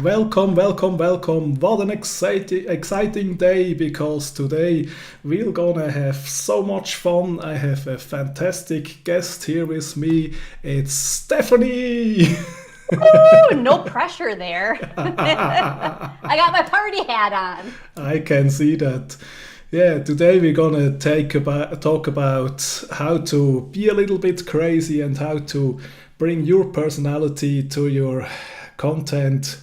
Welcome, welcome, welcome. What an exciting day because today we're gonna have so much fun. I have a fantastic guest here with me. It's Stephanie. Ooh, no pressure there. I got my party hat on. I can see that. Yeah, today we're gonna talk about how to be a little bit crazy and how to bring your personality to your content,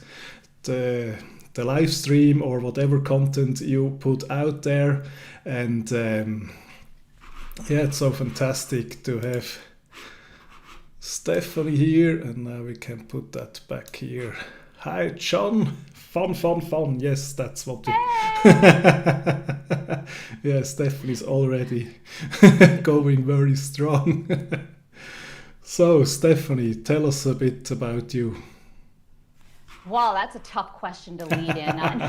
the the live stream or whatever content you put out there. And yeah, it's so fantastic to have Stephanie here, and now we can put that back here. Hi, John. Fun, fun, fun. Yes, that's what we. Yeah, Stephanie's already going very strong. So, Stephanie, tell us a bit about you. Wow, that's a tough question to lead in on.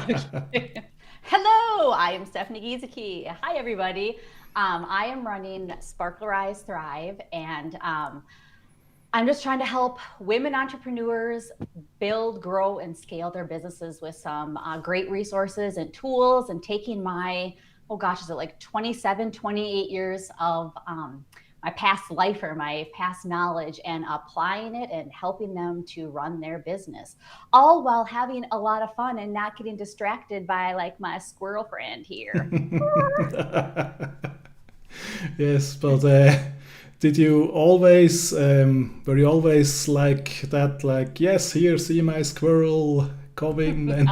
Hello, I am Stephanie Gieseke. Hi, everybody. I am running Sparklerize Thrive, and I'm just trying to help women entrepreneurs build, grow, and scale their businesses with some great resources and tools, and taking my, oh gosh, is it like 27, 28 years of my past life or my past knowledge and applying it and helping them to run their business, all while having a lot of fun and not getting distracted by like my squirrel friend here. Yes, but did you always, were you always like that, like, yes, here, see my squirrel coming? And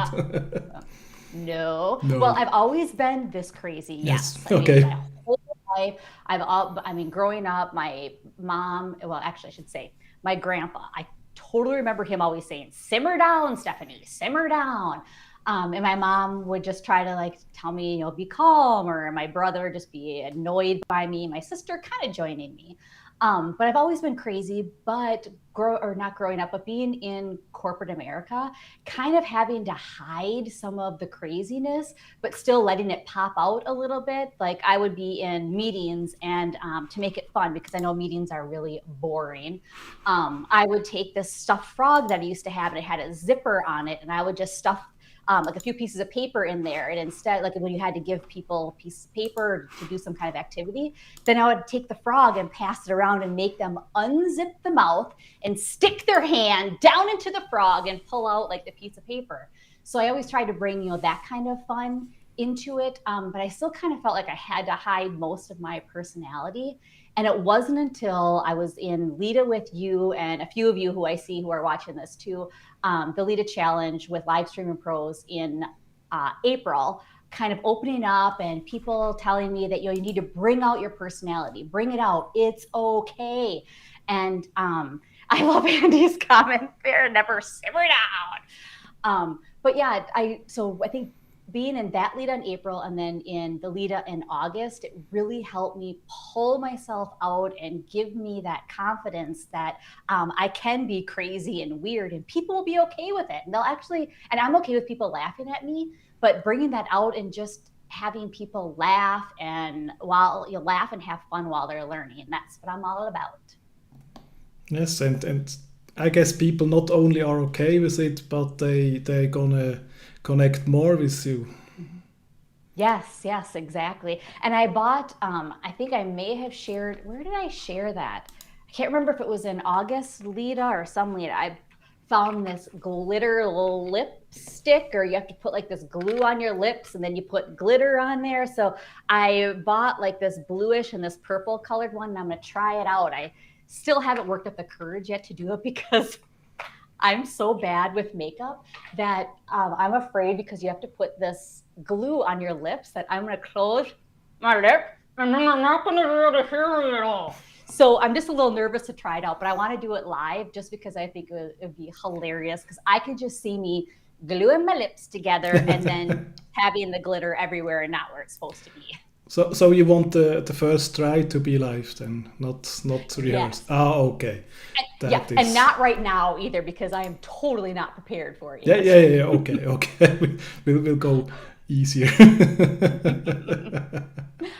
No. Well, no. I've always been this crazy. Yes, Yes. I mean, okay. my whole life, I mean, growing up, my mom, well, actually, I should say my grandpa, I totally remember him always saying, simmer down, Stephanie, simmer down. And my mom would just try to like tell me, be calm, or my brother just be annoyed by me, my sister kind of joining me. But I've always been crazy, but not growing up, but being in corporate America, kind of having to hide some of the craziness, but still letting it pop out a little bit. Like I would be in meetings, and to make it fun, because I know meetings are really boring, I would take this stuffed frog that I used to have, and it had a zipper on it, and I would just stuff like a few pieces of paper in there. And instead, like when you had to give people a piece of paper to do some kind of activity, then I would take the frog and pass it around and make them unzip the mouth and stick their hand down into the frog and pull out like the piece of paper. So I always tried to bring, that kind of fun into it. But I still kind of felt like I had to hide most of my personality. And it wasn't until I was in Lita with you and a few of you who I see who are watching this too, the Lita Challenge with Live Streaming Pros in April, kind of opening up and people telling me that you need to bring out your personality, bring it out. It's okay. And I love Andy's comment there, never simmer down. But yeah, so I think being in that Lita in April and then in the Lita in August, it really helped me pull myself out and give me that confidence that I can be crazy and weird, and people will be okay with it. And they'll actually, and I'm okay with people laughing at me, but bringing that out and just having people laugh, and while you laugh and have fun while they're learning. And that's what I'm all about. Yes, and I guess people not only are okay with it, but they gonna connect more with you. Yes, yes, exactly. And I bought, I think I may have shared, where did I share that? I can't remember if it was in August Lita or some Lita. I found this glitter lipstick, or you have to put like this glue on your lips and then you put glitter on there. So I bought like this bluish and this purple colored one, and I'm going to try it out. I still haven't worked up the courage yet to do it because I'm so bad with makeup that I'm afraid, because you have to put this glue on your lips, that I'm going to close my lip and then I'm not going to be able to hear it at all. So I'm just a little nervous to try it out, but I want to do it live just because I think it would be hilarious, because I could just see me gluing my lips together and then having the glitter everywhere and not where it's supposed to be. So you want the first try to be live then, not rehearsed. Yes. Ah, okay. Yeah, That and is. not right now either, because I am totally not prepared for it Yeah, yet. yeah, yeah, yeah. Okay, okay. We'll go easier.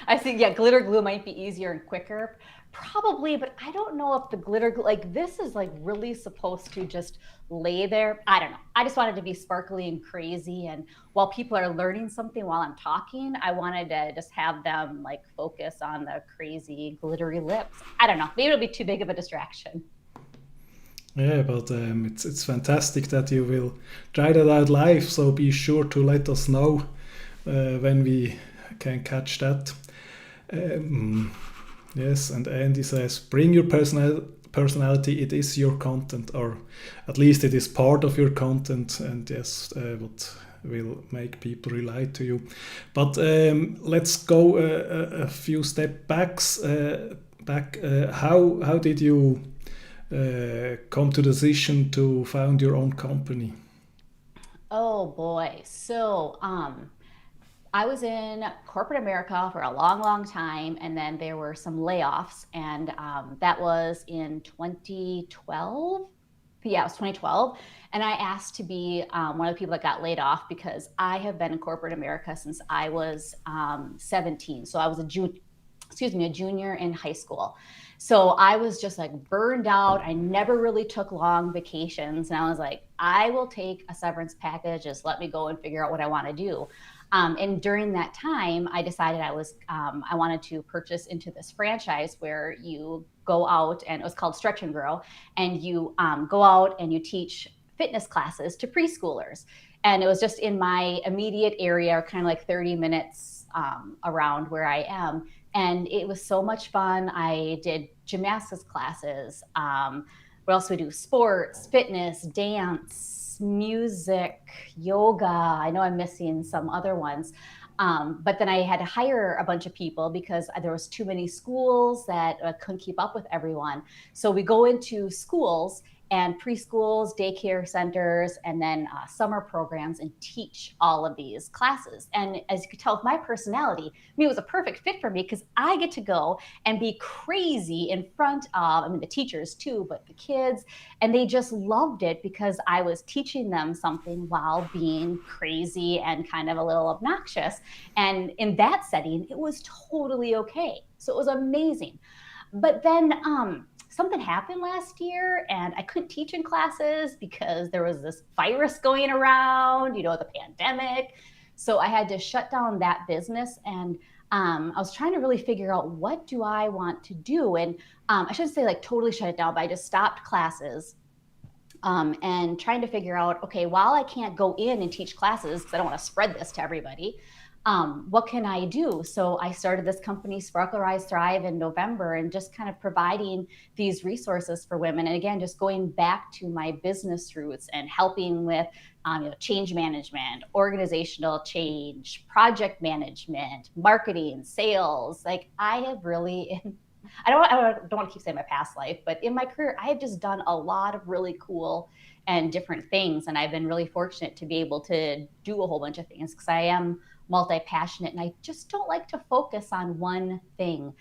I think, yeah, glitter glue might be easier and quicker. Probably, but I don't know if the glitter glue, like this is like really supposed to just lay there. I don't know. I just wanted to be sparkly and crazy. And while people are learning something while I'm talking, I wanted to just have them like focus on the crazy glittery lips. I don't know. Maybe it'll be too big of a distraction. Yeah, but it's fantastic that you will try that out live. So be sure to let us know when we can catch that. Um, yes, and Andy says, bring your personality. It is your content, or at least it is part of your content. And yes, what will make people rely to you. But let's go a few steps back. How did you come to the decision to found your own company? Oh boy. So, I was in corporate America for a long, long time, and then there were some layoffs, and that was in 2012. Yeah, it was 2012, and I asked to be one of the people that got laid off because I have been in corporate America since I was 17. So I was a junior in high school. So I was just like burned out. I never really took long vacations. And I was like, I will take a severance package. Just let me go and figure out what I want to do. And during that time, I decided I wanted to purchase into this franchise where you go out, and it was called Stretch and Grow, and you go out and you teach fitness classes to preschoolers. And it was just in my immediate area, kind of like 30 minutes around where I am. And it was so much fun. I did gymnastics classes. What else we do? Sports, fitness, dance, music, yoga. I know I'm missing some other ones. But then I had to hire a bunch of people because there was too many schools that couldn't keep up with everyone. So we go into schools and preschools, daycare centers, and then summer programs and teach all of these classes. And as you could tell with my personality, it was a perfect fit for me because I get to go and be crazy in front of, I mean, the teachers too, but the kids, and they just loved it because I was teaching them something while being crazy and kind of a little obnoxious. And in that setting, it was totally okay. So it was amazing. But then something happened last year and I couldn't teach in classes because there was this virus going around, the pandemic. So I had to shut down that business. And I was trying to really figure out what do I want to do. And I shouldn't say like totally shut it down, but I just stopped classes and trying to figure out, okay, while I can't go in and teach classes because I don't want to spread this to everybody, what can I do? So I started this company, Sparkle Rise Thrive, in November, and just kind of providing these resources for women. And again, just going back to my business roots and helping with change management, organizational change, project management, marketing, sales. Like I have really, I don't want to keep saying my past life, but in my career, I have just done a lot of really cool and different things. And I've been really fortunate to be able to do a whole bunch of things because I am multi-passionate and I just don't like to focus on one thing.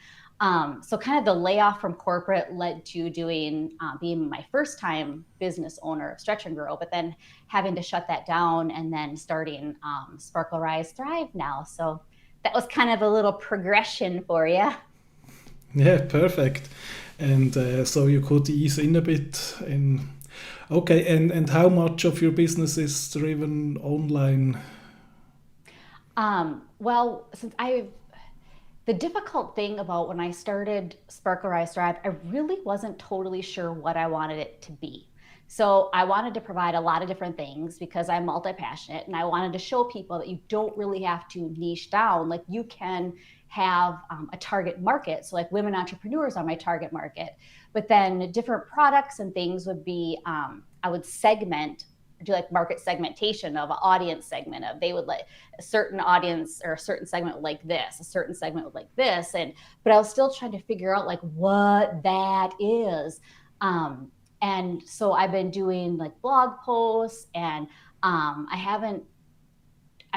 So kind of the layoff from corporate led to being my first time business owner of Stretch and Grow, but then having to shut that down and then starting Sparkle Rise Thrive now. So that was kind of a little progression for you. Yeah, perfect. And so you could ease in a bit. Okay, and how much of your business is driven online? Well, the difficult thing about when I started Sparkle Rise Thrive, I really wasn't totally sure what I wanted it to be. So I wanted to provide a lot of different things because I'm multi-passionate and I wanted to show people that you don't really have to niche down. Like you can have a target market. So like women entrepreneurs are my target market, but then different products and things would be, I would do like market segmentation of an audience segment of they would like a certain audience or a certain segment would like this, a certain segment would like this. But I was still trying to figure out like what that is. And so I've been doing like blog posts and I've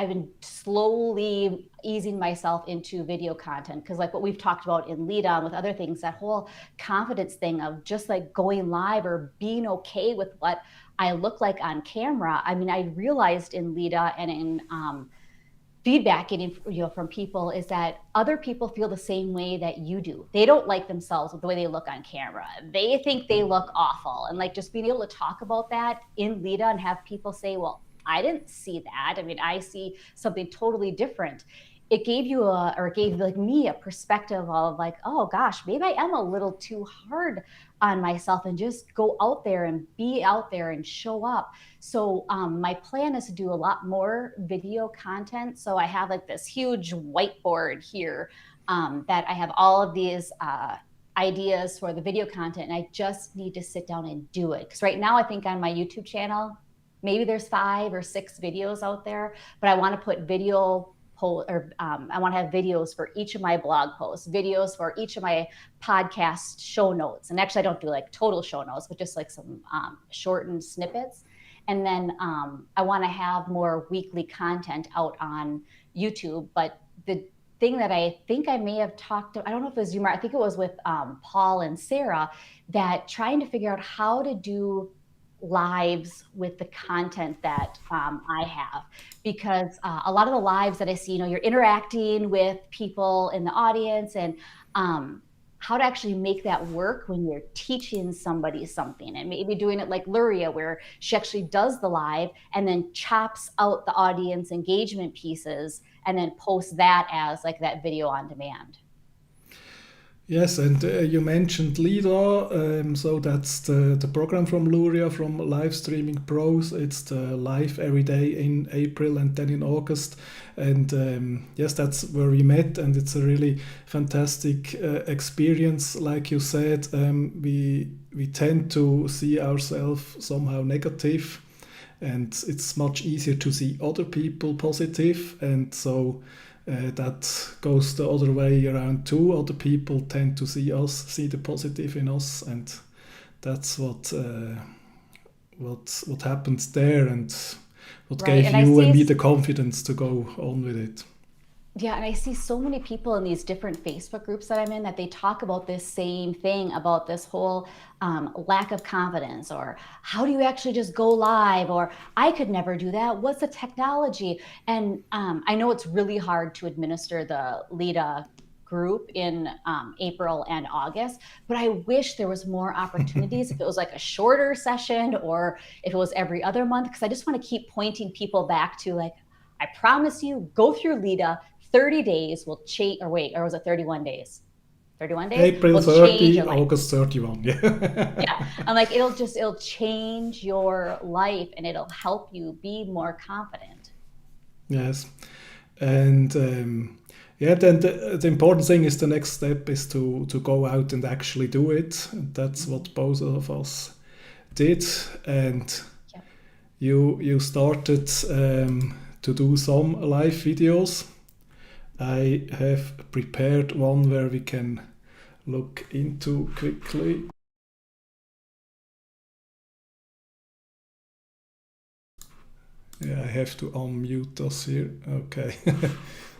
been slowly easing myself into video content because like what we've talked about in Lead On with other things, that whole confidence thing of just like going live or being okay with what I look like on camera. I mean, I realized in Lida and in feedback getting from people is that other people feel the same way that you do. They don't like themselves with the way they look on camera. They think they look awful. And like just being able to talk about that in Lita and have people say, well, I didn't see that. I mean, I see something totally different. It gave you or it gave like me a perspective of like, oh gosh, maybe I am a little too hard on myself, and just go out there and be out there and show up. So my plan is to do a lot more video content. So I have like this huge whiteboard here that I have all of these ideas for the video content, and I just need to sit down and do it. Because right now I think on my YouTube channel, maybe there's 5 or 6 videos out there, but I want to put video I want to have videos for each of my blog posts, videos for each of my podcast show notes. And actually I don't do like total show notes, but just like some shortened snippets. And then I want to have more weekly content out on YouTube. But the thing that I think I may have talked to, I don't know if it was you, Mark, I think it was with Paul and Sarah, that trying to figure out how to do lives with the content that I have, because a lot of the lives that I see, you're interacting with people in the audience, and how to actually make that work when you're teaching somebody something, and maybe doing it like Luria, where she actually does the live and then chops out the audience engagement pieces and then posts that as like that video on demand. Yes, and you mentioned Lida, so that's the program from Luria, from Live Streaming Pros. It's the live every day in April and then in August. And yes, that's where we met, and it's a really fantastic experience. Like you said, we tend to see ourselves somehow negative, and it's much easier to see other people positive, and so that goes the other way around too. Other people tend to see the positive in us, and that's what happens there, and what Right. gave And you and me the confidence to go on with it. yeah, and I see so many people in these different Facebook groups that I'm in that they talk about this same thing, about this whole lack of confidence, or how do you actually just go live, or I could never do that. What's the technology? And I know it's really hard to administer the Lita group in April and August, but I wish there was more opportunities if it was like a shorter session, or if it was every other month, because I just want to keep pointing people back to like, I promise you, go through Lita. 30 days will change, or was it 31 days? 31 days April will change 30, your life. August 31. Yeah. Yeah. I'm like, it'll change your life, and it'll help you be more confident. Yes. And yeah, then the important thing is, the next step is to go out and actually do it. And that's what both of us did. And Yeah. you started to do some live videos. I have prepared one where we can look into quickly. Yeah, I have to unmute us here. Okay.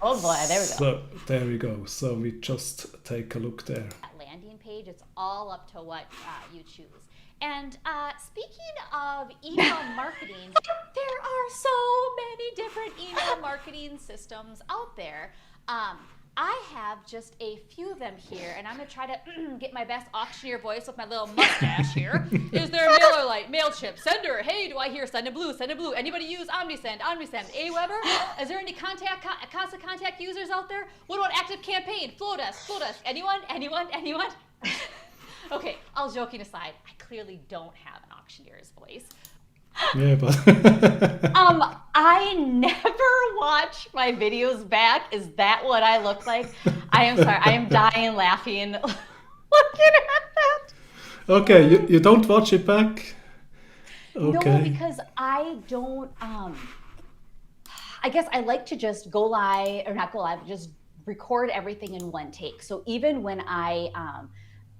Oh boy, there we go. So there we go. So we just take a look there. That landing page, it's all up to what you choose. And speaking of email marketing, there are so many different email marketing systems out there. I have just a few of them here, and I'm going to try to get my best auctioneer voice with my little mustache here. Is there a MailerLite, MailChimp, Sender? Hey, do I hear Sendinblue, Sendinblue? Anybody use OmniSend, Aweber? Is there any constant contact users out there? What about ActiveCampaign, Flowdesk? Anyone? Okay, all joking aside, I clearly don't have an auctioneer's voice. Yeah, but I never watch my videos back. Is that what I look like? I am sorry. I am dying laughing looking at that. okay, you don't watch it back? Okay. No, because I don't. I guess I like to just go live, or not go live, just record everything in one take. So even when I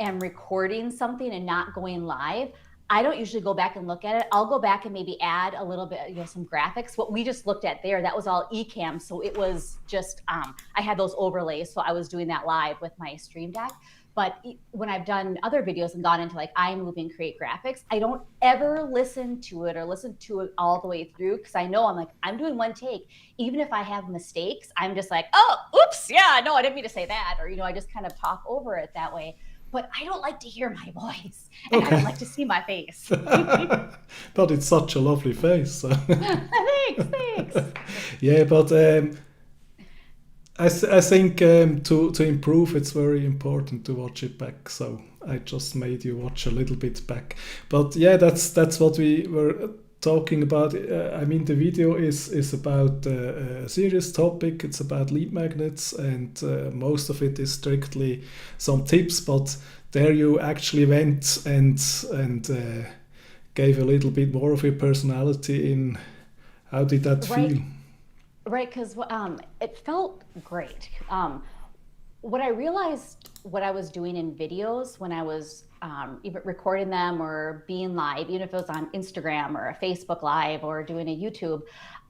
am recording something and not going live, I don't usually go back and look at it. I'll go back and maybe add a little bit, some graphics. What we just looked at there, that was all eCam. So it was just, I had those overlays. So I was doing that live with my Stream Deck. But when I've done other videos and gone into like iMovie and create graphics, I don't ever listen to it all the way through, because I know I'm doing one take. Even if I have mistakes, I'm just like, oh, oops, yeah, no, I didn't mean to say that. Or, I just kind of talk over it that way. But I don't like to hear my voice, and I don't like to see my face. But it's such a lovely face. So. Thanks. Yeah, but I think to improve, it's very important to watch it back. So I just made you watch a little bit back. But yeah, that's what we were talking about. I mean, the video is about a serious topic. It's about lead magnets, and most of it is strictly some tips. But there you actually went and gave a little bit more of your personality in. How did that feel? Right, because it felt great. What I realized, what I was doing in videos when I was even recording them or being live, even if it was on Instagram or a Facebook Live or doing a YouTube,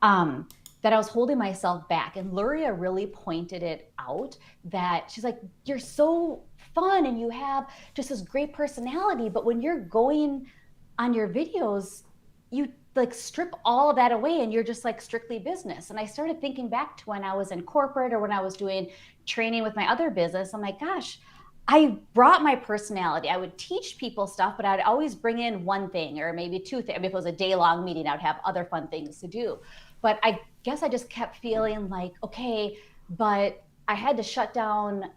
that I was holding myself back. And Luria really pointed it out, that she's like, you're so fun and you have just this great personality, but when you're going on your videos, you like strip all of that away and you're just like strictly business. And I started thinking back to when I was in corporate or when I was doing training with my other business. I'm like, gosh, I brought my personality. I would teach people stuff, but I'd always bring in one thing or maybe two things. I mean, if it was a day-long meeting, I'd have other fun things to do. But I guess I just kept feeling like, okay, but I had to shut down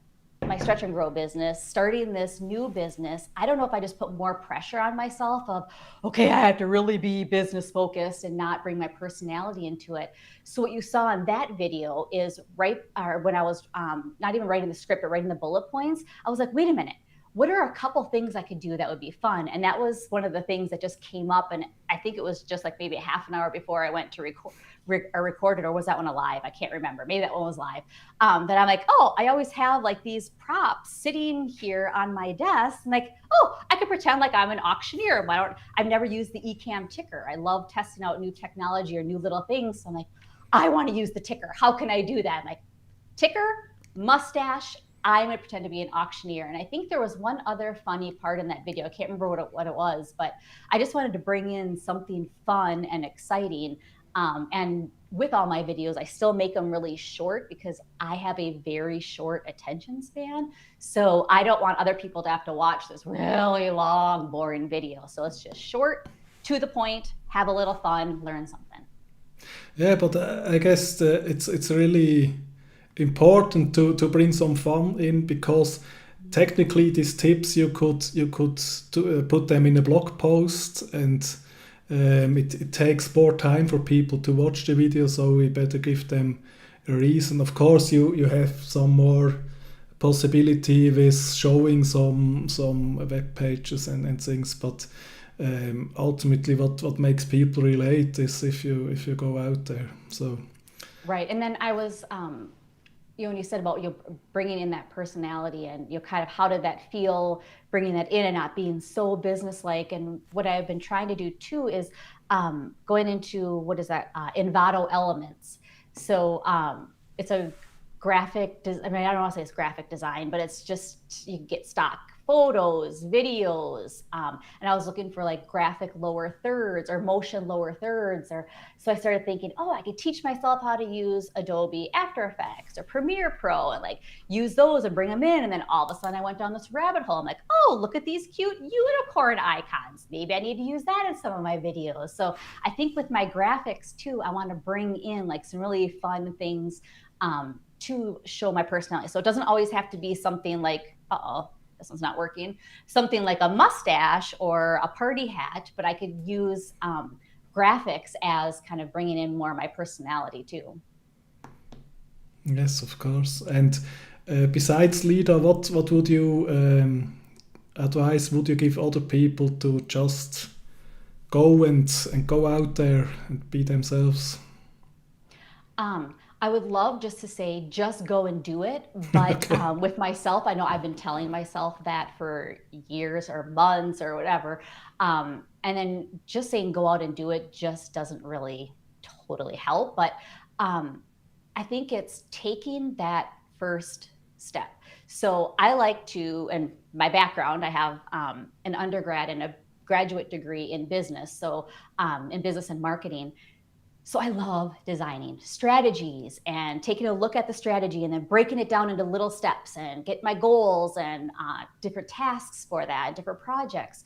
my Stretch and Grow business, starting this new business. I don't know if I just put more pressure on myself of, okay, I have to really be business focused and not bring my personality into it. So what you saw in that video is when I was not even writing the script, but writing the bullet points, I was like, wait a minute, what are a couple things I could do that would be fun? And that was one of the things that just came up. And I think it was just like maybe a half an hour before I went to record it, or was that one a live? I can't remember. Maybe that one was live. That I'm like, oh, I always have like these props sitting here on my desk. I'm like, oh, I could pretend like I'm an auctioneer. I've never used the eCam ticker. I love testing out new technology or new little things. So I'm like, I want to use the ticker. How can I do that? I'm like, ticker, mustache, I'm going to pretend to be an auctioneer. And I think there was one other funny part in that video. I can't remember what it was, but I just wanted to bring in something fun and exciting. And with all my videos, I still make them really short because I have a very short attention span. So I don't want other people to have to watch this really long, boring video. So it's just short, to the point, have a little fun, learn something. Yeah, but I guess it's really important to bring some fun in, because technically these tips you could put them in a blog post, and it takes more time for people to watch the video, so we better give them a reason. Of course, you have some more possibility with showing some web pages and things, but ultimately what makes people relate is if you go out there. So right. And then I was when you said about bringing in that personality, and kind of how did that feel, bringing that in and not being so businesslike. And what I've been trying to do too is going into, what is that, Envato Elements. So it's a graphic, I don't want to say it's graphic design, but it's just, you get stock photos, videos, and I was looking for like graphic lower thirds or motion lower thirds, so I started thinking, oh, I could teach myself how to use Adobe After Effects or Premiere Pro and like use those and bring them in. And then all of a sudden I went down this rabbit hole. I'm like, oh, look at these cute unicorn icons. Maybe I need to use that in some of my videos. So I think with my graphics too, I want to bring in like some really fun things to show my personality. So it doesn't always have to be something like, this one's not working, something like a mustache or a party hat, but I could use graphics as kind of bringing in more of my personality too. Yes, of course. And besides Lida, what would you advise, would you give other people to just go and go out there and be themselves? I would love just to say, just go and do it. But Okay. with myself, I know I've been telling myself that for years or months or whatever. And then just saying go out and do it just doesn't really totally help. But um, I think it's taking that first step. So I like to, and my background, I have an undergrad and a graduate degree in business. So in business and marketing. So I love designing strategies and taking a look at the strategy and then breaking it down into little steps and get my goals and different tasks for that, different projects.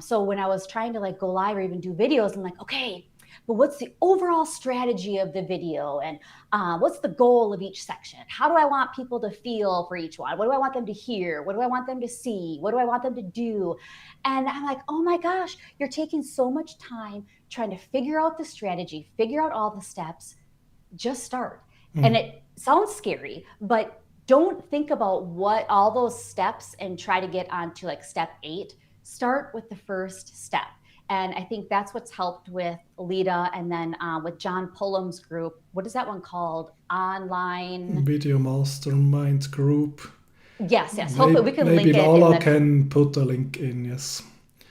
So when I was trying to like go live or even do videos, I'm like, okay, but what's the overall strategy of the video and what's the goal of each section? How do I want people to feel for each one? What do I want them to hear? What do I want them to see? What do I want them to do? And I'm like, oh my gosh, you're taking so much time trying to figure out the strategy, figure out all the steps, just start. And Mm. it sounds scary, but don't think about what all those steps and try to get onto like step 8. Start with the first step. And I think that's what's helped with Lita and then with John Pullum's group. What is that one called? Online. Video Mastermind group. Yes, yes. Hopefully we can Maybe link it in Lala the can put a link in, yes.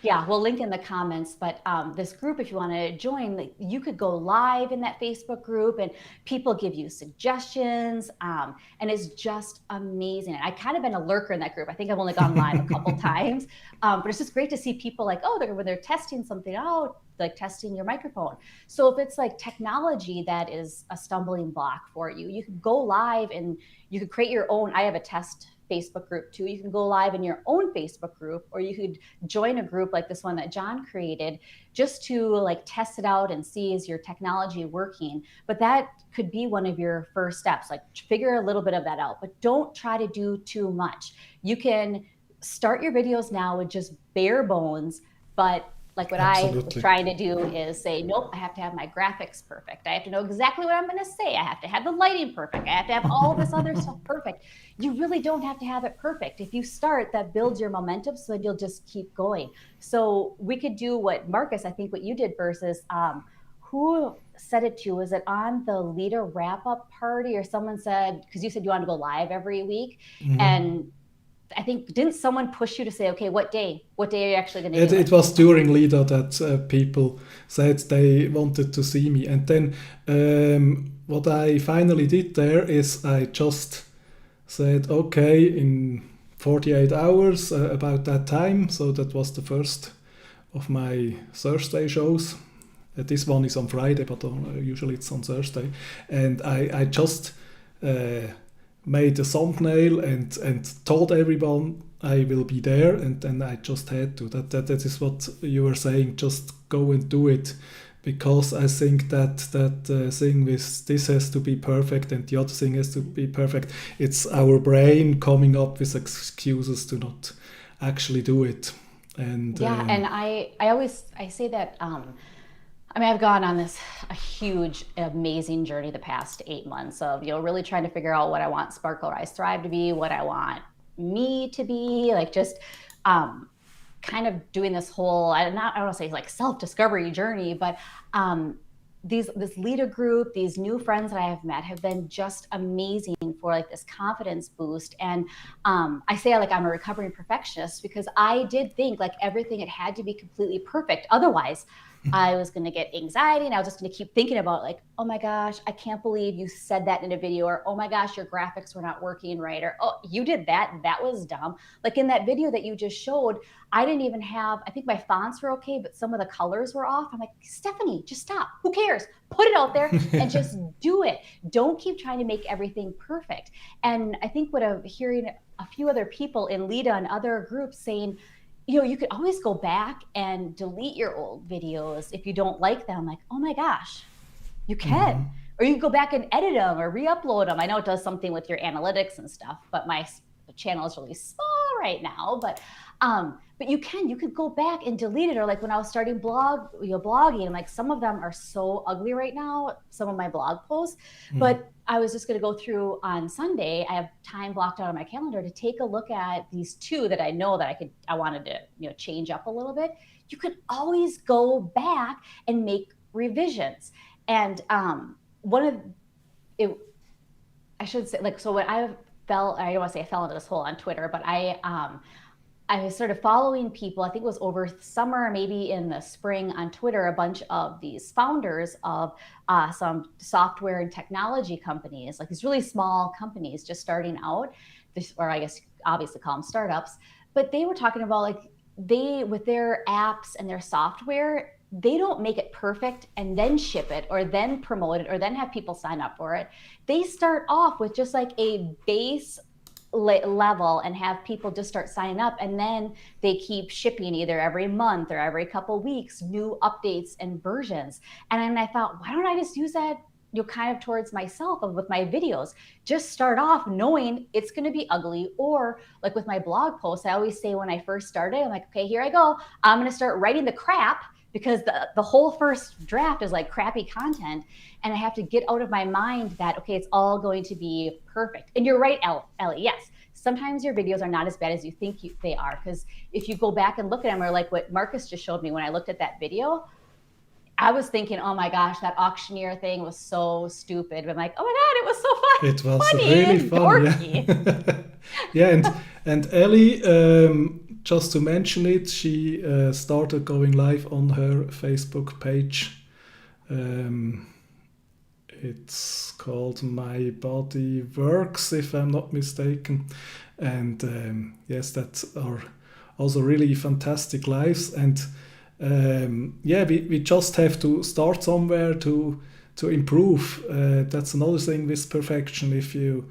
Yeah, we'll link in the comments. But this group, if you want to join, like, you could go live in that Facebook group and people give you suggestions. And it's just amazing. And I kind of been a lurker in that group. I think I've only gone live a couple times. But it's just great to see people like, oh, when they're testing something out, like testing your microphone. So if it's like technology that is a stumbling block for you, you could go live and you could create your own. I have a test Facebook group too. You can go live in your own Facebook group, or you could join a group like this one that John created just to like test it out and see is your technology working. But that could be one of your first steps, like figure a little bit of that out, but don't try to do too much. You can start your videos now with just bare bones, but like what I was Absolutely. trying to do is say, nope, I have to have my graphics perfect. I have to know exactly what I'm going to say. I have to have the lighting perfect. I have to have all this other stuff perfect. You really don't have to have it perfect. If you start, that builds your momentum so that you'll just keep going. So we could do what Marcus, I think what you did versus who said it to you? Was it on the leader wrap up party or someone said, because you said you want to go live every week? Mhm. And I think, didn't someone push you to say, okay, what day? What day are you actually going to do It it? was during Lida that people said they wanted to see me. And then what I finally did there is I just said, okay, in 48 hours, about that time. So that was the first of my Thursday shows. This one is on Friday, but usually it's on Thursday. And I just uh, made a thumbnail and told everyone I will be there, and then I just had to. That is what you were saying. Just go and do it, because I think that thing with this has to be perfect and the other thing has to be perfect. It's our brain coming up with excuses to not actually do it, and Yeah, and I say that I mean, I've gone on this a huge, amazing journey the past 8 months of really trying to figure out what I want Sparkle Rise Thrive to be, what I want me to be, like just um, kind of doing this whole I don't want to say like self discovery journey, but this leader group, these new friends that I have met have been just amazing for like this confidence boost. And I say like I'm a recovering perfectionist because I did think like everything it had to be completely perfect. Otherwise, I was going to get anxiety and I was just going to keep thinking about like, oh my gosh, I can't believe you said that in a video, or oh my gosh, your graphics were not working right, or oh, you did that. That was dumb. Like in that video that you just showed, I didn't even have, I think my fonts were okay, but some of the colors were off. I'm like, Stephanie, just stop. Who cares? Put it out there and just do it. Don't keep trying to make everything perfect. And I think what I'm hearing a few other people in Lida and other groups saying, you could always go back and delete your old videos if you don't like them. Like, oh my gosh, you can. Or you can go back and edit them or re-upload them. I know it does something with your analytics and stuff, but my channel is really small right now. But you could go back and delete it. Or like when I was starting blogging, like some of them are so ugly right now, some of my blog posts. But I was just going to go through on Sunday. I have time blocked out on my calendar to take a look at these two that I know that I wanted to change up a little bit. You could always go back and make revisions. And one of it, I should say, like, so when I don't want to say I fell into this hole on Twitter, but I started following people. I think it was over summer, maybe in the spring on Twitter, a bunch of these founders of some software and technology companies, like these really small companies just starting out, or I guess obviously call them startups. But they were talking about like with their apps and their software, they don't make it perfect and then ship it or then promote it or then have people sign up for it. They start off with just like a base level and have people just start signing up, and then they keep shipping either every month or every couple weeks new updates and versions. And then I thought, why don't I just use that, kind of towards myself with my videos? Just start off knowing it's going to be ugly. Or like with my blog posts, I always say when I first started, I'm like, okay, here I go, I'm going to start writing the crap, because the whole first draft is like crappy content, and I have to get out of my mind that, okay, it's all going to be perfect. And you're right, Ellie, yes, sometimes your videos are not as bad as you think they are, because if you go back and look at them, or like what Marcus just showed me when I looked at that video, I was thinking, oh my gosh, that auctioneer thing was so stupid. But I'm like, oh my God, it was so fun. It was Funny really and fun, dorky. yeah. And Ellie, just to mention it, she started going live on her Facebook page. It's called My Body Works, if I'm not mistaken. And yes, that's our also really fantastic lives. And yeah, we just have to start somewhere to improve. That's another thing with perfection. If you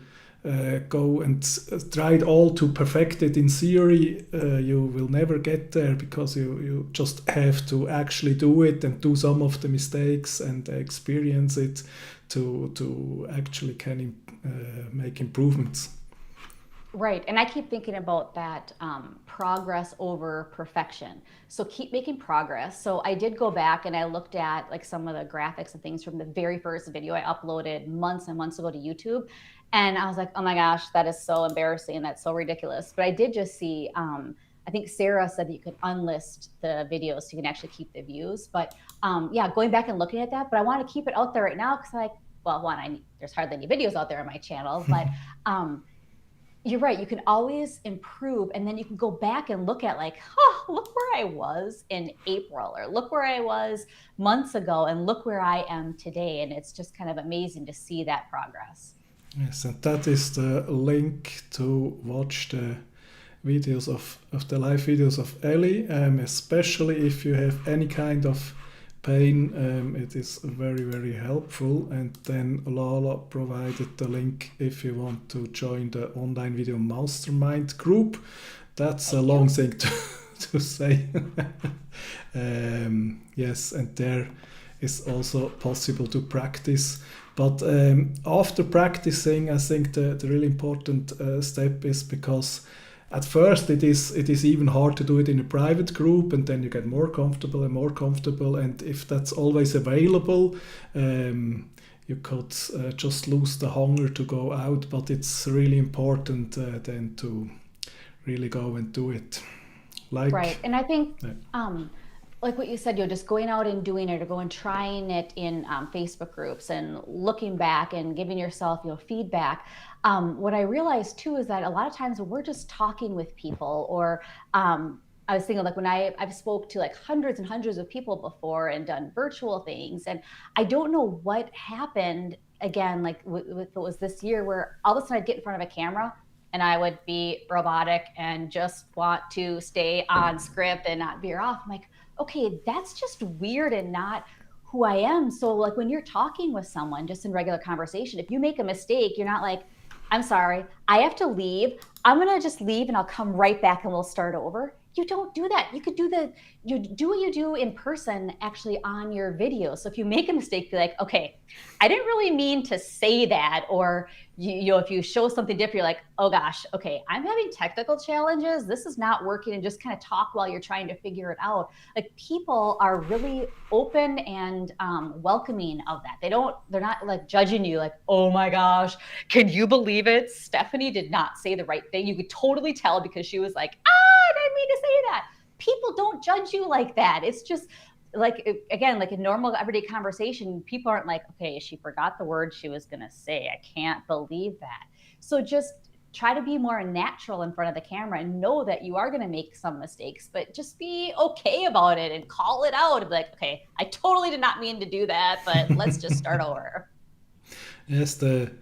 go and try it all to perfect it in theory, you will never get there, because you just have to actually do it and do some of the mistakes and experience it to actually make improvements. Right. And I keep thinking about that, progress over perfection. So keep making progress. So I did go back and I looked at like some of the graphics and things from the very first video I uploaded months and months ago to YouTube. And I was like, oh my gosh, that is so embarrassing. That's so ridiculous. But I did just see, I think Sarah said that you could unlist the videos so you can actually keep the views. But yeah, going back and looking at that. But I want to keep it out there right now because, like, well, one, there's hardly any videos out there on my channel, but you're right. You can always improve, and then you can go back and look at like, oh, look where I was in April, or look where I was months ago, and look where I am today. And it's just kind of amazing to see that progress. Yes, and that is the link to watch the videos of the live videos of Ellie, especially if you have any kind of pain. It is very helpful. And then Lala provided the link if you want to join the online video mastermind group. That's a long thing to say. Yes, and there is also possible to practice. But after practicing, I think the really important step is, because at first it is even hard to do it in a private group, and then you get more comfortable and more comfortable. And if that's always available, you could just lose the hunger to go out. But it's really important then to really go and do it. Right. And I think, like what you said, you're just going out and doing it, or going trying it in Facebook groups and looking back and giving yourself, feedback. What I realized too is that a lot of times when we're just talking with people, or I was thinking like when I've spoke to like hundreds and hundreds of people before and done virtual things, and I don't know what happened again, like if it was this year, where all of a sudden I'd get in front of a camera and I would be robotic and just want to stay on script and not veer off. I'm like, okay, that's just weird and not who I am. So like when you're talking with someone just in regular conversation, if you make a mistake, you're not like, I'm sorry, I have to leave. I'm going to just leave and I'll come right back and we'll start over. You don't do that. You could you do what you do in person actually on your video. So if you make a mistake, be like, okay, I didn't really mean to say that. Or if you show something different, you're like, oh gosh, okay, I'm having technical challenges. This is not working, and just kind of talk while you're trying to figure it out. Like people are really open and welcoming of that. They're not like judging you like, oh my gosh, can you believe it? Stephanie did not say the right thing. You could totally tell because she was like, I didn't mean to say that. People don't judge you like that. It's just again, like in normal everyday conversation, people aren't like, okay, she forgot the word she was going to say. I can't believe that. So just try to be more natural in front of the camera and know that you are going to make some mistakes, but just be okay about it and call it out and be like, okay, I totally did not mean to do that, but let's just start over. Yes, the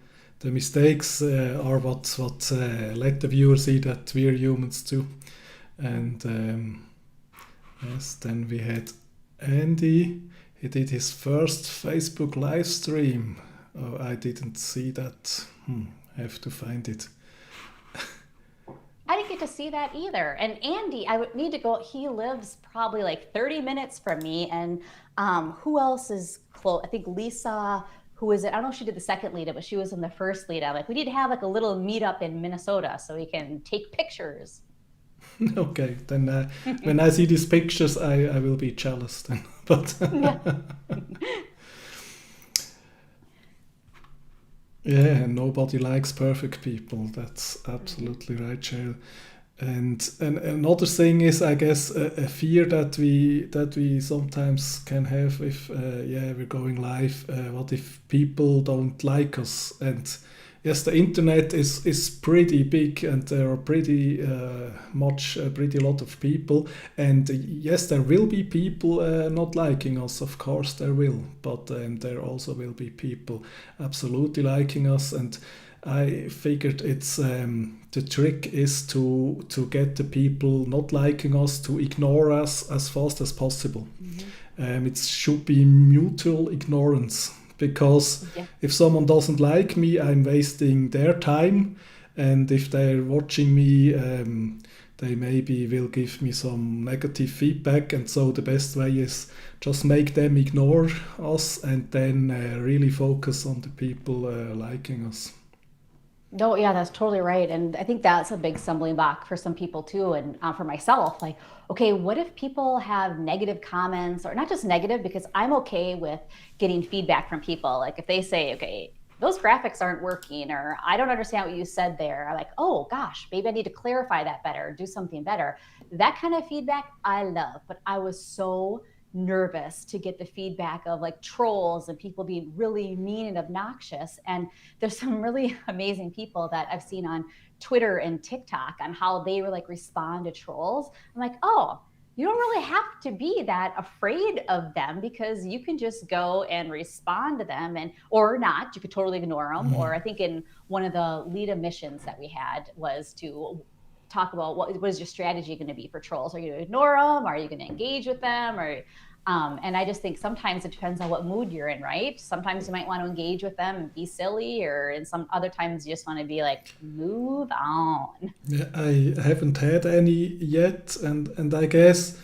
mistakes are what let the viewer see that we're humans too. And yes, then we had Andy. He did his first Facebook live stream. Oh, I didn't see that. I have to find it. I didn't get to see that either. And Andy, I would need to go. He lives probably like 30 minutes from me. And who else is close? I think Lisa, who was it? I don't know if she did the second lead up, but she was in the first lead up. Like, we need to have like a little meetup in Minnesota so we can take pictures. Okay, then when I see these pictures, I will be jealous then. But Yeah. yeah, nobody likes perfect people. That's absolutely right, Cheryl. And another thing is, I guess, a fear that we sometimes can have if we're going live. What if people don't like us? And yes, the internet is pretty big, and there are pretty pretty lot of people. And yes, there will be people not liking us. Of course, there will. But there also will be people absolutely liking us. And I figured it's the trick is to get the people not liking us to ignore us as fast as possible. It should be mutual ignorance, because Yeah. if someone doesn't like me, I'm wasting their time, and if they're watching me, they maybe will give me some negative feedback. And so the best way is just make them ignore us, and then really focus on the people liking us. No, yeah, that's totally right. And I think that's a big stumbling block for some people too. And for myself, like, okay, what if people have negative comments, or not just negative, because I'm okay with getting feedback from people. Like if they say, okay, those graphics aren't working, or I don't understand what you said there. I'm like, oh gosh, maybe I need to clarify that better, or do something better. That kind of feedback I love. But I was so nervous to get the feedback of like trolls and people being really mean and obnoxious. And there's some really amazing people that I've seen on Twitter and TikTok on how they were like respond to trolls. I'm like, oh, you don't really have to be that afraid of them, because you can just go and respond to them, and or not. You could totally ignore them. Or I think in one of the lead missions that we had was to talk about what is your strategy going to be for trolls? Are you going to ignore them? Are you going to engage with them? Or and I just think sometimes it depends on what mood you're in, right? Sometimes you might want to engage with them and be silly, or in some other times you just want to be like, move on. Yeah, I haven't had any yet, and I guess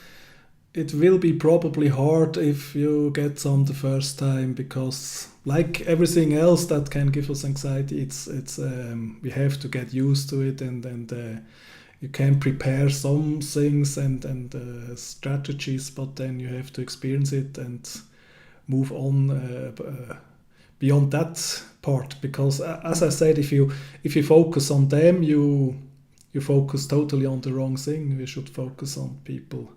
it will be probably hard if you get some the first time, because like everything else that can give us anxiety, it's we have to get used to it, and you can prepare some things and strategies, but then you have to experience it and move on beyond that part. Because as I said, if you focus on them, you focus totally on the wrong thing. We should focus on people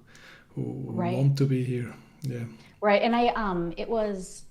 who Right. want to be here. Yeah. Right. And it was,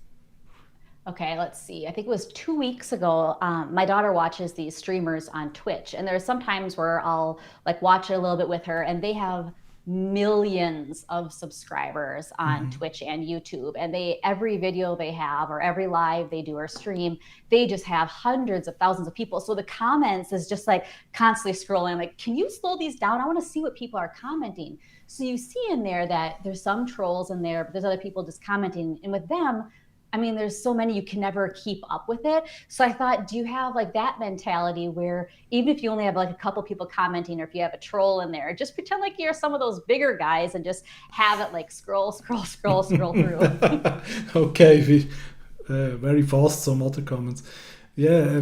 okay, let's see. I think it was 2 weeks ago. My daughter watches these streamers on Twitch, and there's some times where I'll like watch it a little bit with her, and they have millions of subscribers on Twitch and YouTube. And every video they have, or every live they do or stream, they just have hundreds of thousands of people. So the comments is just like constantly scrolling, like, can you slow these down? I want to see what people are commenting. So you see in there that there's some trolls in there, but there's other people just commenting. And with them, I mean, there's so many, you can never keep up with it. So I thought, do you have like that mentality where even if you only have like a couple people commenting, or if you have a troll in there, just pretend like you're some of those bigger guys and just have it like scroll through. Okay, very fast some other comments. Yeah,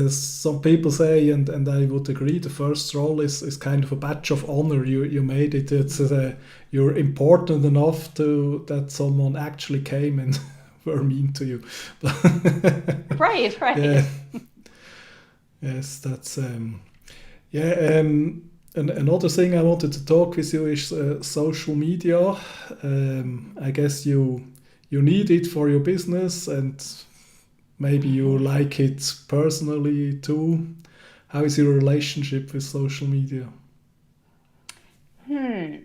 some people say, and I would agree, the first role is kind of a badge of honor. You made it. It's you're important enough to that someone actually came and were mean to you. Right. Yeah, yes, that's yeah. And another thing I wanted to talk with you is social media. I guess you need it for your business, and maybe you like it personally too. How is your relationship with social media? Hmm.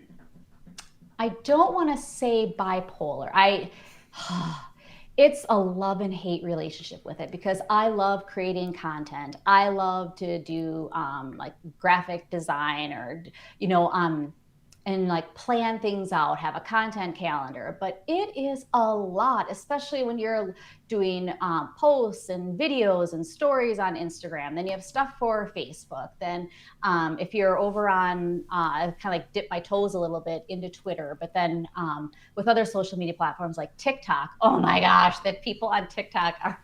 I don't want to say bipolar. It's a love and hate relationship with it because I love creating content. I love to do like graphic design or you know and like plan things out, have a content calendar. But it is a lot, especially when you're doing posts and videos and stories on Instagram. Then you have stuff for Facebook. Then if you're over on, I kind of like dip my toes a little bit into Twitter, but then with other social media platforms like TikTok, oh my gosh, that people on TikTok are,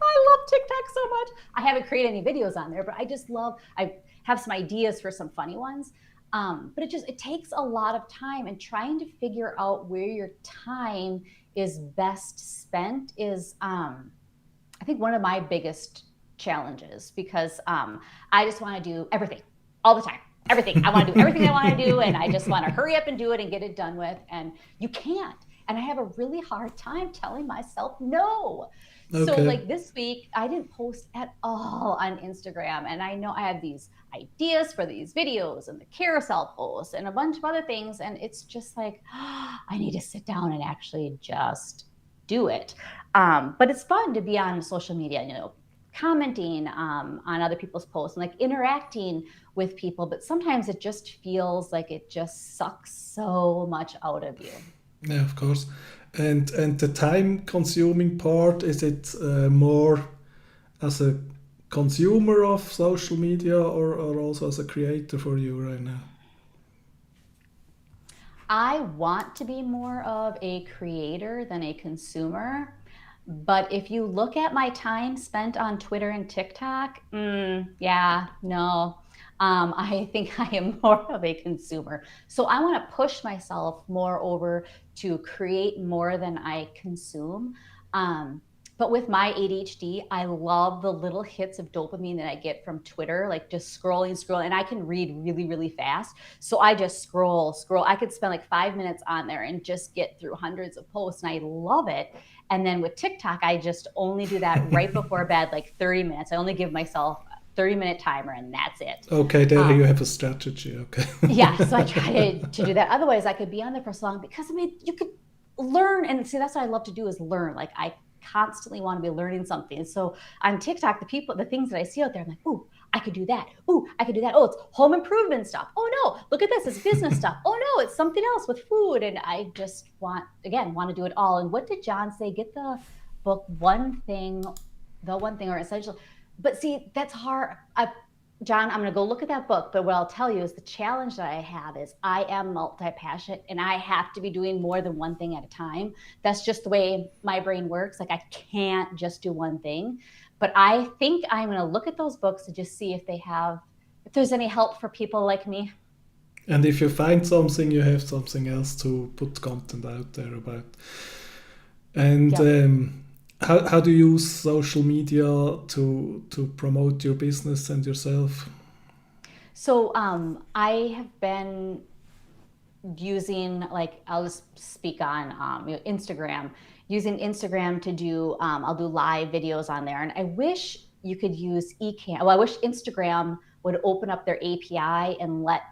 I love TikTok so much. I haven't created any videos on there, but I have some ideas for some funny ones. But it takes a lot of time, and trying to figure out where your time is best spent is, I think, one of my biggest challenges because I just want to do everything all the time. Everything. I want to do everything I want to do, and I just want to hurry up and do it and get it done with. And you can't. And I have a really hard time telling myself no. So, Okay. like this week, I didn't post at all on Instagram. And I know I have these ideas for these videos and the carousel posts and a bunch of other things. And it's just like, I need to sit down and actually just do it. But it's fun to be on social media, commenting on other people's posts and like interacting with people. But sometimes it just feels like it just sucks so much out of you. Yeah, of course. And the time consuming part, is it more as a consumer of social media, or also as a creator for you right now? I want to be more of a creator than a consumer. But if you look at my time spent on Twitter and TikTok, yeah, no. I think I am more of a consumer. So I want to push myself more over to create more than I consume. Um, but with my ADHD, I love the little hits of dopamine that I get from Twitter, like just scrolling, and I can read really, really fast. So I just scroll. I could spend like 5 minutes on there and just get through hundreds of posts, and I love it. And then with TikTok, I just only do that right before bed, like 30 minutes. I only give myself a 30-minute timer, and that's it. Okay, there you Um, have a strategy. Okay. yeah, so I try to do that. Otherwise, I could be on there for so long because I mean, you could learn, and see, that's what I love to do is learn. Like I constantly want to be learning something. So on TikTok, the things that I see out there, I'm like, ooh, I could do that. Ooh, I could do that. Oh, it's home improvement stuff. Oh no, look at this, it's business stuff. Oh no, it's something else with food. And I just want to do it all. And what did John say? Get the book the one thing or essential. But see, that's hard. John, I'm going to go look at that book. But what I'll tell you is the challenge that I have is I am multi-passionate and I have to be doing more than one thing at a time. That's just the way my brain works. Like I can't just do one thing. But I think I'm going to look at those books to just see if there's any help for people like me. And if you find something, you have something else to put content out there about. And Yep. how do you use social media to promote your business and yourself? So I have been using, like, I'll just speak on Instagram, using Instagram to do I'll do live videos on there, and I wish you could use Ecamm. Well, I wish Instagram would open up their API and let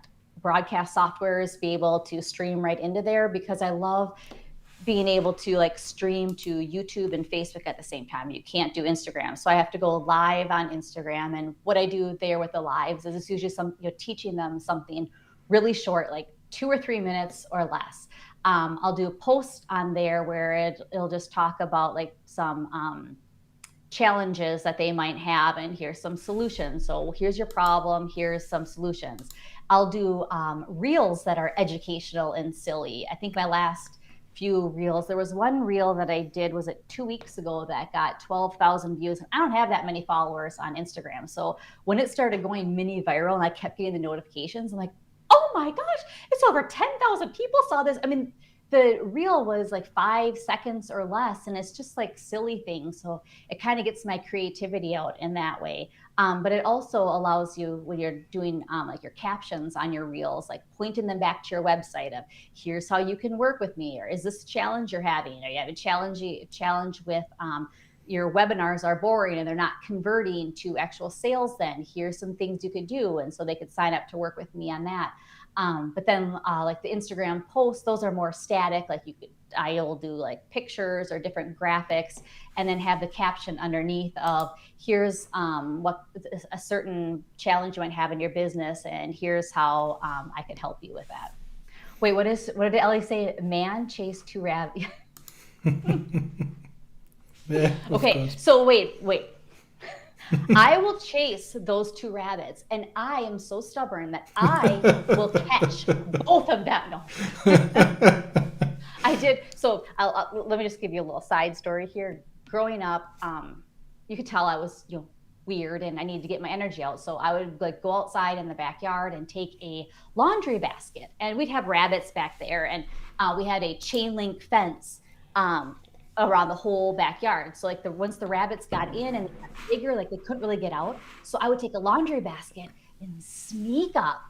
broadcast softwares be able to stream right into there, because I love being able to like stream to YouTube and Facebook at the same time. You can't do Instagram. So I have to go live on Instagram. And what I do there with the lives is it's usually teaching them something really short, like 2 or 3 minutes or less. I'll do a post on there where it'll just talk about like some challenges that they might have, and here's some solutions. So here's your problem, here's some solutions. I'll do reels that are educational and silly. I think my last few reels, there was one reel that I did, was it 2 weeks ago, that got 12,000 views. And I don't have that many followers on Instagram. So when it started going mini viral and I kept getting the notifications, I'm like, oh my gosh, it's over 10,000 people saw this. I mean, the reel was like 5 seconds or less, and it's just like silly things. So it kind of gets my creativity out in that way. But it also allows you, when you're doing like your captions on your reels, like pointing them back to your website of, here's how you can work with me, or is this a challenge you're having, or you have a challenge with your webinars are boring and they're not converting to actual sales, then here's some things you could do. And so they could sign up to work with me on that. But then like the Instagram posts, those are more static. Like I'll do like pictures or different graphics, and then have the caption underneath of, here's what a certain challenge you might have in your business, and here's how I could help you with that. Wait, what did Ellie say? Man chased two rabbits. Yeah, okay, so wait. I will chase those two rabbits, and I am so stubborn that I will catch both of them. No. I did. So let me just give you a little side story here. Growing up, you could tell I was, weird, and I needed to get my energy out. So I would like go outside in the backyard and take a laundry basket, and we'd have rabbits back there, and we had a chain link fence around the whole backyard. So like once the rabbits got in and got bigger, like they couldn't really get out. So I would take a laundry basket and sneak up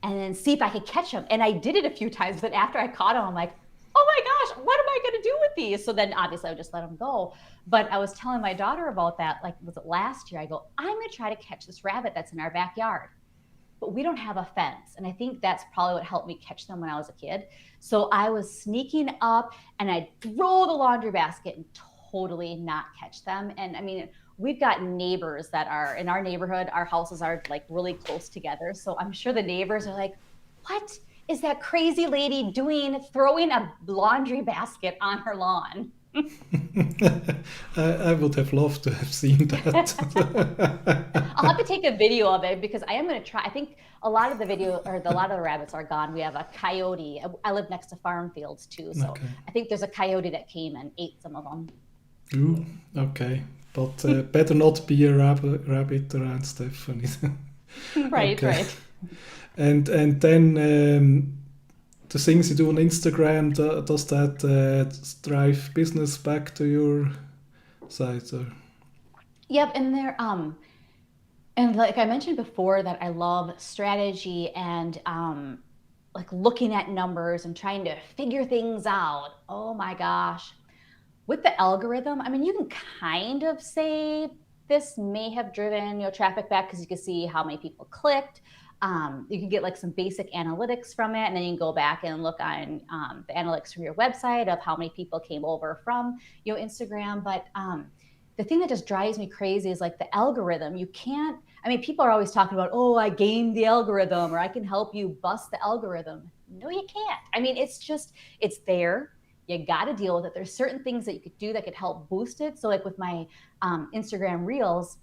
and then see if I could catch them. And I did it a few times, but after I caught them, I'm like, oh my gosh, what am I going to do with these? So then obviously I would just let them go. But I was telling my daughter about that, like, was it last year? I go, I'm going to try to catch this rabbit that's in our backyard. But we don't have a fence. And I think that's probably what helped me catch them when I was a kid. So I was sneaking up and I'd throw the laundry basket and totally not catch them. And I mean, we've got neighbors that are in our neighborhood. Our houses are like really close together. So I'm sure the neighbors are like, what is that crazy lady doing, throwing a laundry basket on her lawn? I would have loved to have seen that. I'll have to take a video of it, because I am going to try. I think a lot of the rabbits are gone. We have a coyote. I live next to farm fields too. So okay. I think there's a coyote that came and ate some of them. Ooh, okay. But better not be a rabbit around Stephanie. Right, right. And then the things you do on Instagram, does that drive business back to your site? Or? Yep, and like I mentioned before, that I love strategy and like looking at numbers and trying to figure things out. Oh my gosh. With the algorithm, I mean, you can kind of say this may have driven traffic back, because you can see how many people clicked. You can get like some basic analytics from it, and then you can go back and look on the analytics from your website of how many people came over from Instagram. But the thing that just drives me crazy is like the algorithm. People are always talking about, oh, I gamed the algorithm, or I can help you bust the algorithm. No, you can't. I mean, it's there. You got to deal with it. There's certain things that you could do that could help boost it. So like with my Instagram Reels,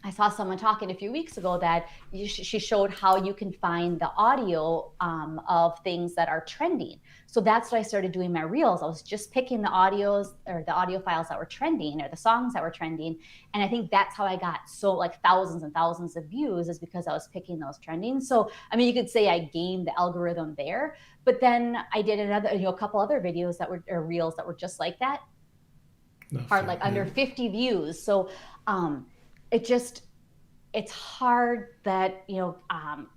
I saw someone talking a few weeks ago that she showed how you can find the audio of things that are trending. So that's what I started doing my reels. I was just picking the audios or the audio files that were trending, or the songs that were trending. And I think that's how I got so like thousands and thousands of views, is because I was picking those trending. So, I mean, you could say I gamed the algorithm there, but then I did a couple other videos that were, or reels that were just like that, under 50 views. So, it's hard that,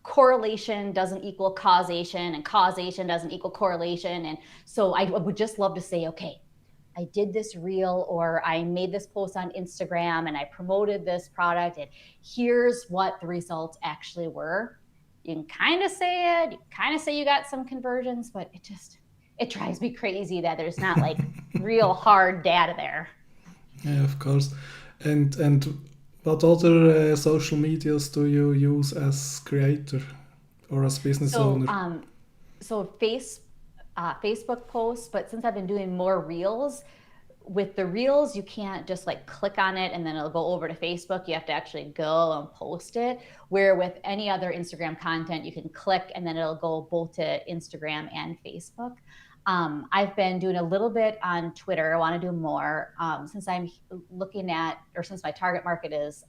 correlation doesn't equal causation, and causation doesn't equal correlation. And so I would just love to say, okay, I did this reel, or I made this post on Instagram and I promoted this product, and here's what the results actually were. You can kind of say it, you kind of say you got some conversions, but it drives me crazy that there's not like real hard data there. Yeah, of course. And what other social medias do you use as creator or as business owner? So Facebook posts, but since I've been doing more reels, with the reels, you can't just like click on it and then it'll go over to Facebook. You have to actually go and post it. Where with any other Instagram content, you can click and then it'll go both to Instagram and Facebook. I've been doing a little bit on Twitter. I want to do more since I'm looking at, or since my target market is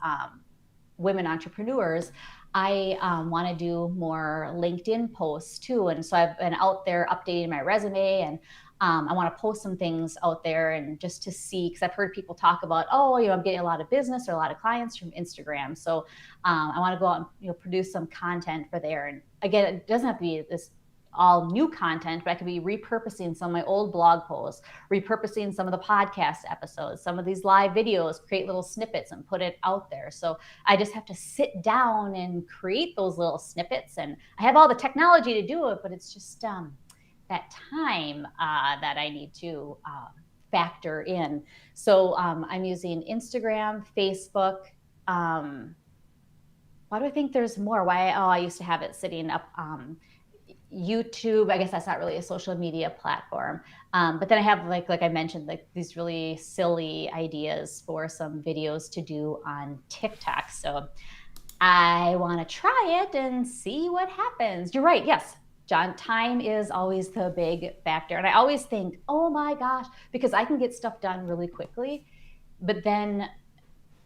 women entrepreneurs. I want to do more LinkedIn posts too. And so I've been out there updating my resume, and I want to post some things out there and just to see, because I've heard people talk about, oh, I'm getting a lot of business or a lot of clients from Instagram. So I want to go out and produce some content for there. And again, it doesn't have to be this all new content, but I could be repurposing some of my old blog posts, repurposing some of the podcast episodes, some of these live videos, create little snippets and put it out there. So I just have to sit down and create those little snippets. And I have all the technology to do it, but it's just that time that I need to factor in. So I'm using Instagram, Facebook. Why do I think there's more? I used to have it sitting up. YouTube, I guess that's not really a social media platform. But then I have like I mentioned, like these really silly ideas for some videos to do on TikTok. So I want to try it and see what happens. You're right. Yes, John, time is always the big factor. And I always think, oh my gosh, because I can get stuff done really quickly, but then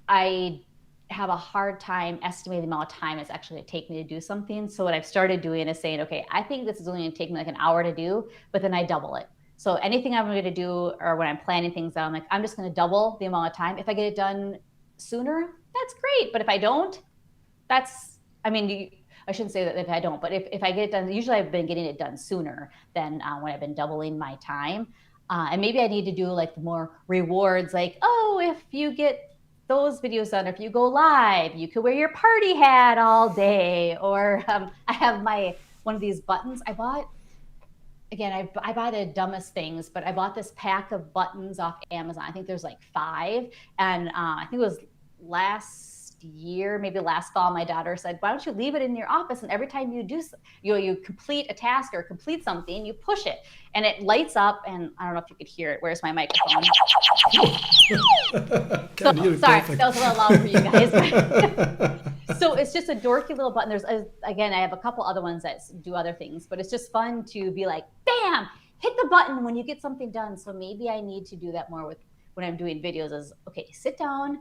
I have a hard time estimating the amount of time it's actually going to take me to do something. So what I've started doing is saying, okay, I think this is only going to take me like an hour to do, but then I double it. So anything I'm going to do, or when I'm planning things out, I'm like, I'm just going to double the amount of time. If I get it done sooner, that's great. But if I don't, I shouldn't say that if I don't, but if I get it done, usually I've been getting it done sooner than when I've been doubling my time. And maybe I need to do like the more rewards, like, oh, if you get those videos done, if you go live, you could wear your party hat all day. Or I have one of these buttons I bought. Again, I buy the dumbest things, but I bought this pack of buttons off Amazon. I think there's like 5. And I think it was last year, maybe last fall, my daughter said, why don't you leave it in your office, and every time you do, you complete a task or complete something, you push it and it lights up. And I don't know if you could hear it. Where's my microphone? Sorry, that was a little loud for you guys. So it's just a dorky little button. Again, I have a couple other ones that do other things, but it's just fun to be like, bam, hit the button when you get something done. So maybe I need to do that more with when I'm doing videos. Is okay, sit down,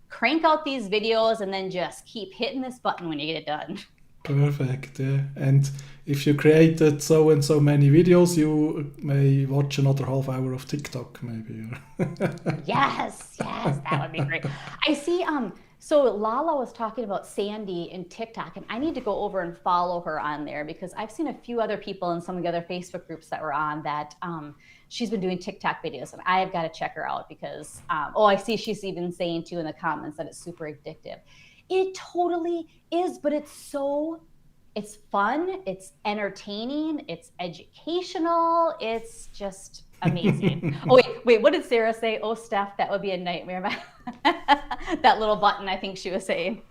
crank out these videos, and then just keep hitting this button when you get it done. Perfect, yeah. And if you created so and so many videos, you may watch another half hour of TikTok, maybe. Yes, that would be great. I see. So Lala was talking about Sandy in TikTok, and I need to go over and follow her on there, because I've seen a few other people in some of the other Facebook groups that were on that. She's been doing TikTok videos, and I have got to check her out because, I see she's even saying too in the comments that it's super addictive. It totally is, but it's fun, it's entertaining, it's educational, it's just amazing. Oh, wait, what did Sarah say? Oh, Steph, that would be a nightmare. That little button, I think she was saying.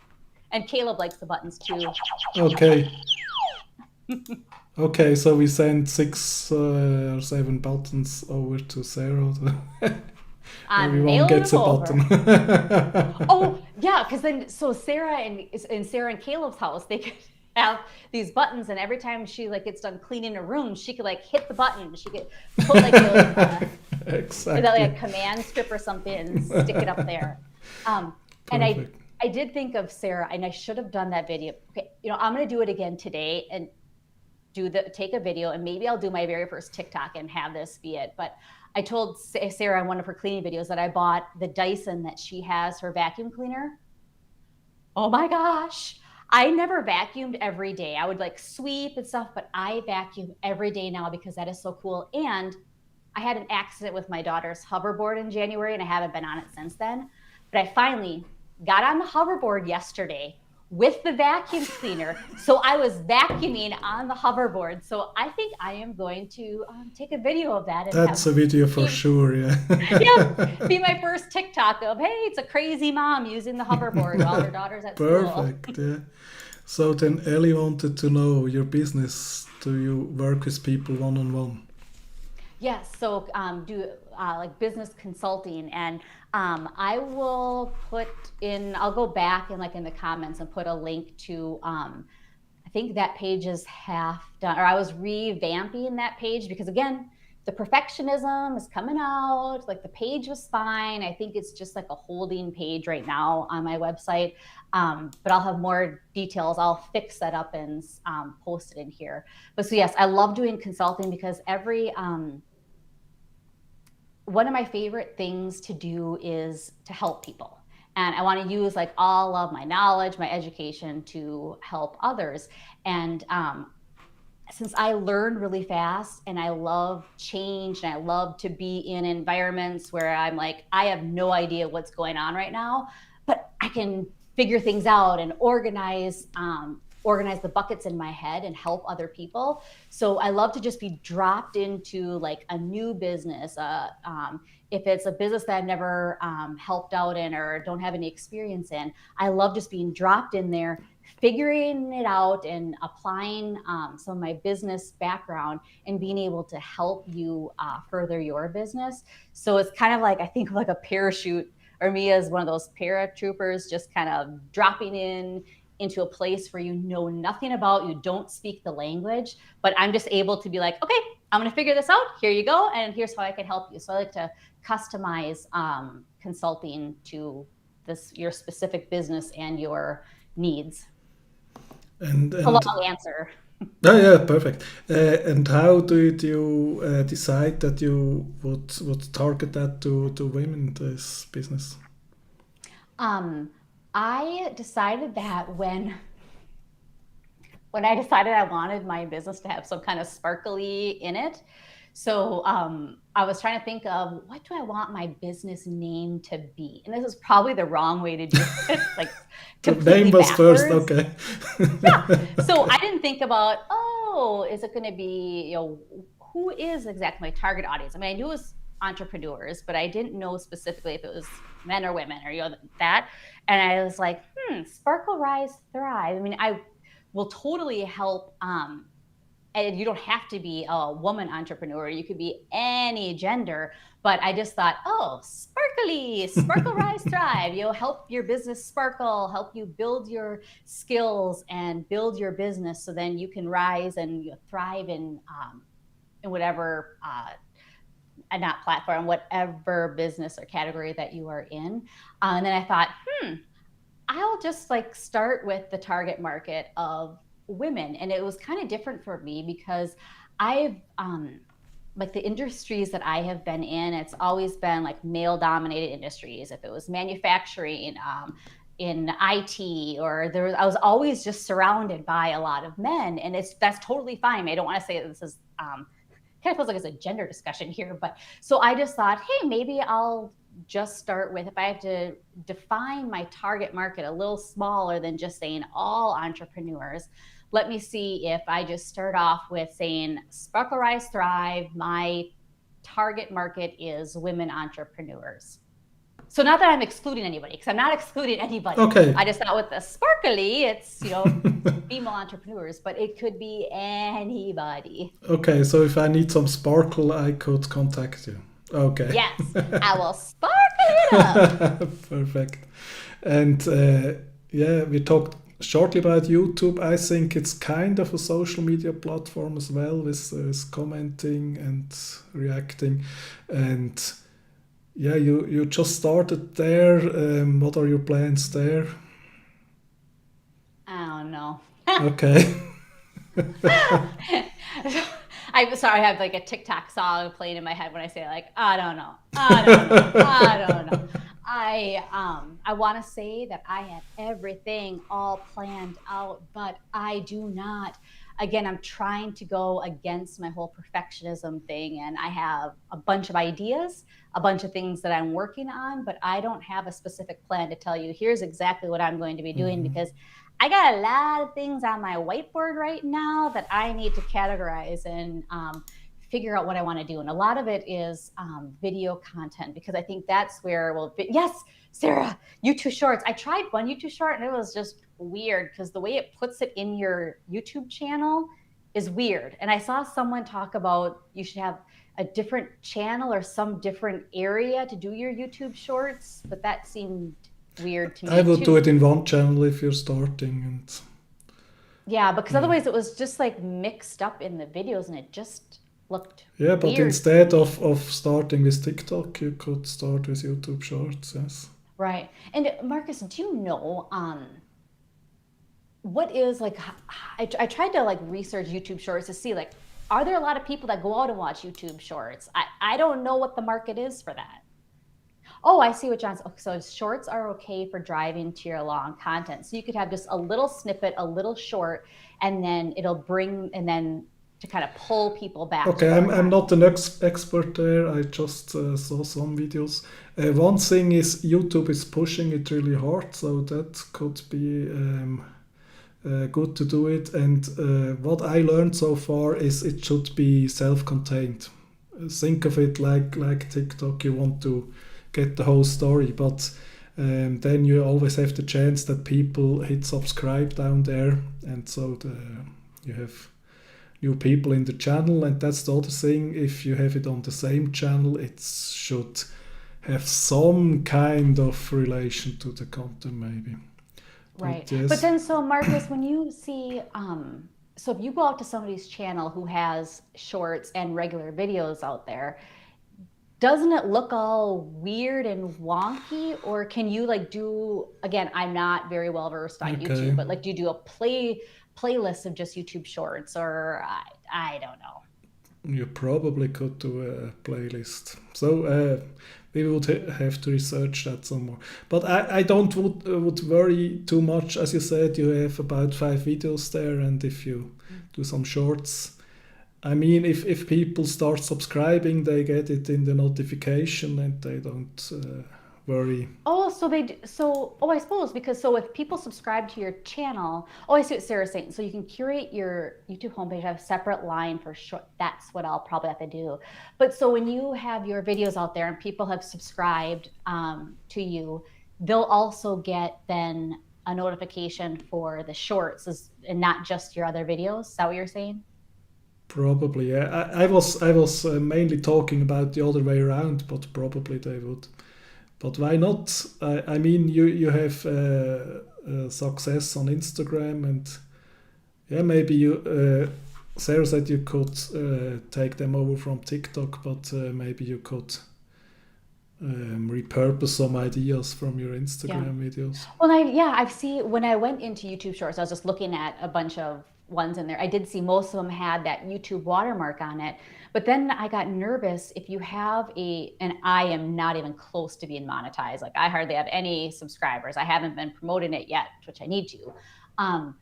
And Caleb likes the buttons too. Okay. Okay, so we sent 6 or 7 buttons over to Sarah. Everyone gets a button. Oh, yeah, because then, so Sarah and Sarah and Caleb's house, they could have these buttons, and every time she gets done cleaning a room, she could hit the button. She could put exactly. A command strip or something and stick it up there. And I did think of Sarah, and I should have done that video. Okay, I'm going to do it again today and take a video, and maybe I'll do my very first TikTok and have this be it. But I told Sarah in one of her cleaning videos that I bought the Dyson that she has, her vacuum cleaner. Oh my gosh. I never vacuumed every day. I would sweep and stuff, but I vacuum every day now because that is so cool. And I had an accident with my daughter's hoverboard in January, and I haven't been on it since then. But I finally got on the hoverboard yesterday with the vacuum cleaner. So I was vacuuming on the hoverboard. So I think I am going to take a video of that. That's a video for sure, yeah. Yeah, be my first TikTok of, hey, it's a crazy mom using the hoverboard while her daughter's at school. Perfect, yeah. So then Ellie wanted to know your business. Do you work with people one-on-one? Yes, so do business consulting, and I will I'll go back and in the comments and put a link to, I think that page is half done, or I was revamping that page because again, the perfectionism is coming out. Like the page was fine. I think it's just like a holding page right now on my website. But I'll have more details. I'll fix that up and post it in here. But so yes, I love doing consulting because one of my favorite things to do is to help people. And I want to use like all of my knowledge, my education to help others. And since I learned really fast and I love change and I love to be in environments where I'm like, I have no idea what's going on right now, but I can figure things out and organize the buckets in my head and help other people. So I love to just be dropped into like a new business. If it's a business that I've never helped out in or don't have any experience in, I love just being dropped in there, figuring it out and applying some of my business background and being able to help you further your business. So it's kind of like, I think like a parachute, or me as one of those paratroopers, just kind of dropping into a place where you know nothing about, you don't speak the language, but I'm just able to be like, okay, I'm going to figure this out. Here you go. And here's how I can help you. So I like to customize consulting to your specific business and your needs. And a long answer. Oh yeah, perfect. And how did you decide that you would target that to women, this business? I decided that when I decided I wanted my business to have some kind of sparkly in it. So I was trying to think of, what do I want my business name to be? And this is probably the wrong way to do it. Like The completely name was backwards. first, okay. Yeah. So I didn't think about, is it going to be, who is exactly my target audience? I mean, I knew it was entrepreneurs, but I didn't know specifically if it was men or women or that. And I was like, Sparkle, Rise, Thrive. I mean, I will totally help. And you don't have to be a woman entrepreneur. You could be any gender. But I just thought, sparkly, sparkle, rise, thrive. Help your business sparkle, help you build your skills and build your business so then you can rise and thrive in whatever, not platform, whatever business or category that you are in. And then I thought, I'll just like start with the target market of women. And it was kind of different for me because I've like the industries that I have been in, it's always been like male dominated industries. If it was manufacturing, in IT, or I was always just surrounded by a lot of men, and that's totally fine. I don't want to say that this is kind of feels like it's a gender discussion here, but so I just thought, hey, maybe I'll just start with, if I have to define my target market a little smaller than just saying all entrepreneurs, let me see if I just start off with saying Sparkle, Rise, Thrive. My target market is women entrepreneurs. So not that I'm excluding anybody, because I'm not excluding anybody. Okay. I just thought with the sparkly, it's, female entrepreneurs, but it could be anybody. Okay, so if I need some sparkle, I could contact you. Okay. Yes, I will sparkle it up. Perfect. And we talked shortly about YouTube. I think it's kind of a social media platform as well, with commenting and reacting. And yeah, you just started there. What are your plans there? I don't know. Okay. I'm sorry, I have like a TikTok song playing in my head when I say like, I don't know. I want to say that I have everything all planned out, but I do not. Again, I'm trying to go against my whole perfectionism thing, and I have a bunch of ideas, a bunch of things that I'm working on, but I don't have a specific plan to tell you, here's exactly what I'm going to be doing, because I got a lot of things on my whiteboard right now that I need to categorize and figure out what I want to do. And a lot of it is video content, because I think that's where yes, Sarah, YouTube Shorts. I tried one YouTube Short and it was just weird because the way it puts it in your YouTube channel is weird. And I saw someone talk about you should have a different channel or some different area to do your YouTube Shorts, but that seemed weird to me. I will do it in one channel if you're starting. Yeah, because otherwise it was just like mixed up in the videos and it just looked Yeah, but weird to instead me. of starting with TikTok, you could start with YouTube Shorts. Yes. Right. And Marcus, do you know what is like I tried to like research YouTube shorts to see like are there a lot of people that go out and watch YouTube shorts? I don't know what the market is for that. Oh, I see what John's. So shorts are okay for driving to your long content. So you could have just a little snippet, a little short, and then it'll bring and then to kind of pull people back to Okay, more I'm not content. an expert there. I just saw some videos. One thing is YouTube is pushing it really hard, so that could be good to do it. And what I learned so far is it should be self-contained. Think of it like TikTok. You want to get the whole story, but then you always have the chance that people hit subscribe down there, and so you have new people in the channel. And that's the other thing. If you have it on the same channel, it should have some kind of relation to the content, maybe. Right. But But yes, then, so Marcus, when you see, so if you go out to somebody's channel who has shorts and regular videos out there, doesn't it look all weird and wonky? Or can you like do, again, I'm not very well versed on okay. YouTube, but like do you do a playlist of just YouTube shorts or I don't know. You probably could do a playlist. So we would have to research that some more. But I don't would worry too much. As you said, you have about 5 videos there, and if you do some shorts, I mean, if people start subscribing, they get it in the notification, and they don't worry. Oh, so they do, so oh, I suppose because so if people subscribe to your channel, oh, I see what Sarah's saying. So you can curate your YouTube homepage, have a separate line for short. That's what I'll probably have to do. But so when you have your videos out there and people have subscribed to you, they'll also get then a notification for the shorts and not just your other videos. Is that what you're saying? Probably, yeah. I was mainly talking about the other way around, but probably they would. But why not? I mean, you have success on Instagram, and yeah, maybe you. Sarah said you could take them over from TikTok, but maybe you could repurpose some ideas from your Yeah. Instagram videos. Well, yeah, I've seen when I went into YouTube Shorts, I was just looking at a bunch of ones in there. I did see most of them had that YouTube watermark on it, but then I got nervous if you have and I am not even close to being monetized. Like I hardly have any subscribers. I haven't been promoting it yet, which I need to. Um,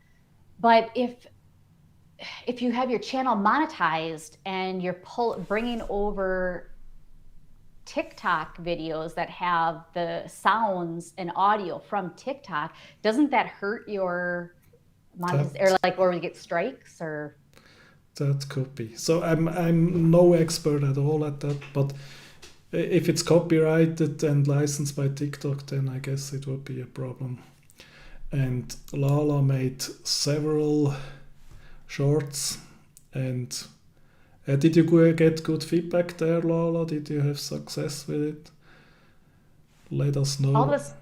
but if you have your channel monetized and you're bringing over TikTok videos that have the sounds and audio from TikTok, doesn't that hurt your monetization That or like or we get strikes or that could be. So I'm no expert at all at that, but if it's copyrighted and licensed by TikTok, then I guess it would be a problem. And Lala made several shorts, and did you get good feedback there, Lala? Did you have success with it? Let us all know. this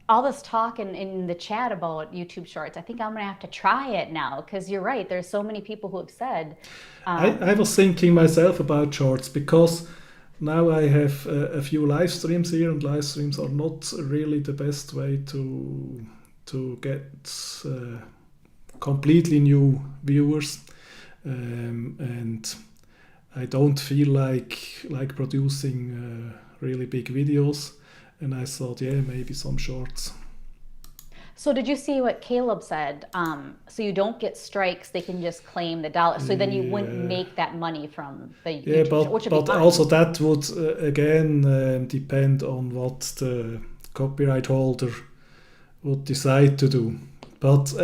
all this talk in the chat about YouTube Shorts. I think I'm gonna have to try it now because you're right. There's so many people who have said, I was thinking myself about shorts because now I have a few live streams here, and live streams are not really the best way to get completely new viewers, and I don't feel like producing really big videos. And I thought, yeah, maybe some shorts. so did you see what Caleb said? So you don't get strikes, they can just claim the dollar. So then you wouldn't Yeah, make that money from the yeah, YouTube show, which would be but also fine. that would again depend on what the copyright holder would decide to do. But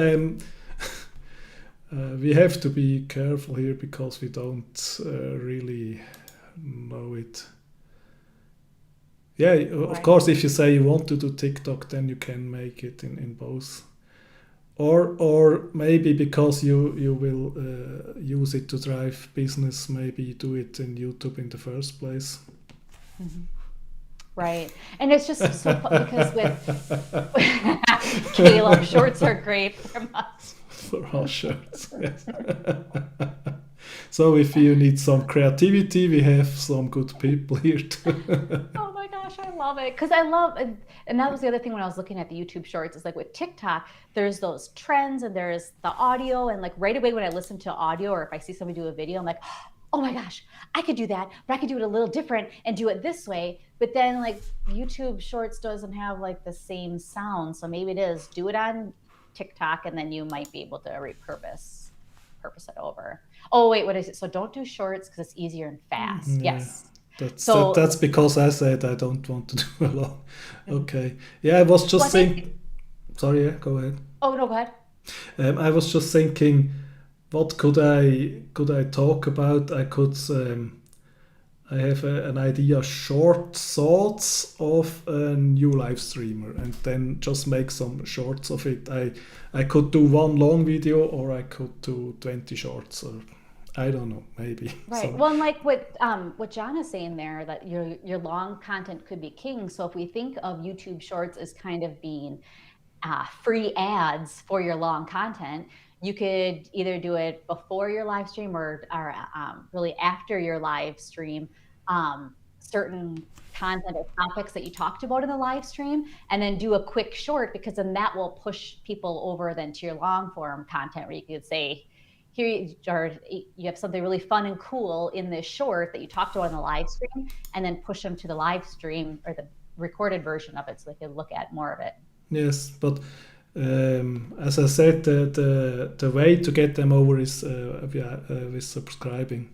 we have to be careful here because we don't really know it. Yeah, of Right. course, if you say you want to do TikTok, then you can make it in both. Or maybe because you will use it to drive business, maybe do it in YouTube in the first place. Mhm. Right. And it's just so because with Caleb, shorts are great from us. For all shirts. Yes. So if you need some creativity, we have some good people here too. Oh my gosh, I love it. Because I love, and that was the other thing when I was looking at the YouTube shorts, is like with TikTok, there's those trends and there's the audio. And like right away when I listen to audio or if I see somebody do a video, I'm like, oh my gosh, I could do that, but I could do it a little different and do it this way. But then like YouTube shorts doesn't have like the same sound. So maybe it is do it on TikTok and then you might be able to purpose it over. Oh wait, what is it? So don't do shorts because it's easier and fast. Yeah, Yes. So that's because I said I don't want to do a lot. Okay. Yeah, I was well, I just think. think. Sorry, yeah, go ahead. Oh no, go ahead. I was just thinking, what could I talk about? I have an idea, short thoughts of a new live streamer, and then just make some shorts of it. I could do one long video, or I could do 20 shorts, or I don't know, maybe. Right. So Well, and like what John is saying there, that your long content could be king. So if we think of YouTube Shorts as kind of being free ads for your long content, you could either do it before your live stream or really after your live stream. Certain content or topics that you talked about in the live stream, and then do a quick short because then that will push people over then to your long form content where you could say, here you have something really fun and cool in this short that you talked about in the live stream, and then push them to the live stream or the recorded version of it so they can look at more of it. yes, but as I said, the way to get them over is with subscribing,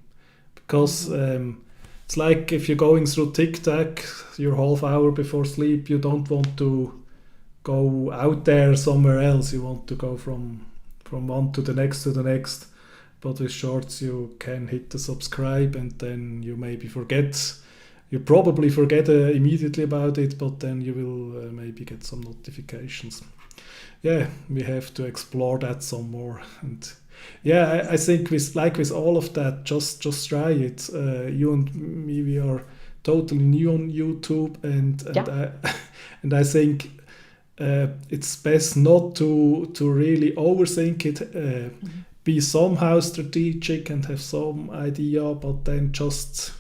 because Mm-hmm. it's like if you're going through TikTok, your half hour before sleep, you don't want to go out there somewhere else. You want to go from one to the next to the next. But with shorts, you can hit the subscribe, and then you maybe forget. You probably forget immediately about it, but then you will maybe get some notifications. Yeah, we have to explore that some more. And yeah, I think with all of that, just try it. You and me, we are totally new on YouTube, and Yeah. I and I think it's best not to really overthink it. Mhm. Be somehow strategic and have some idea, but then just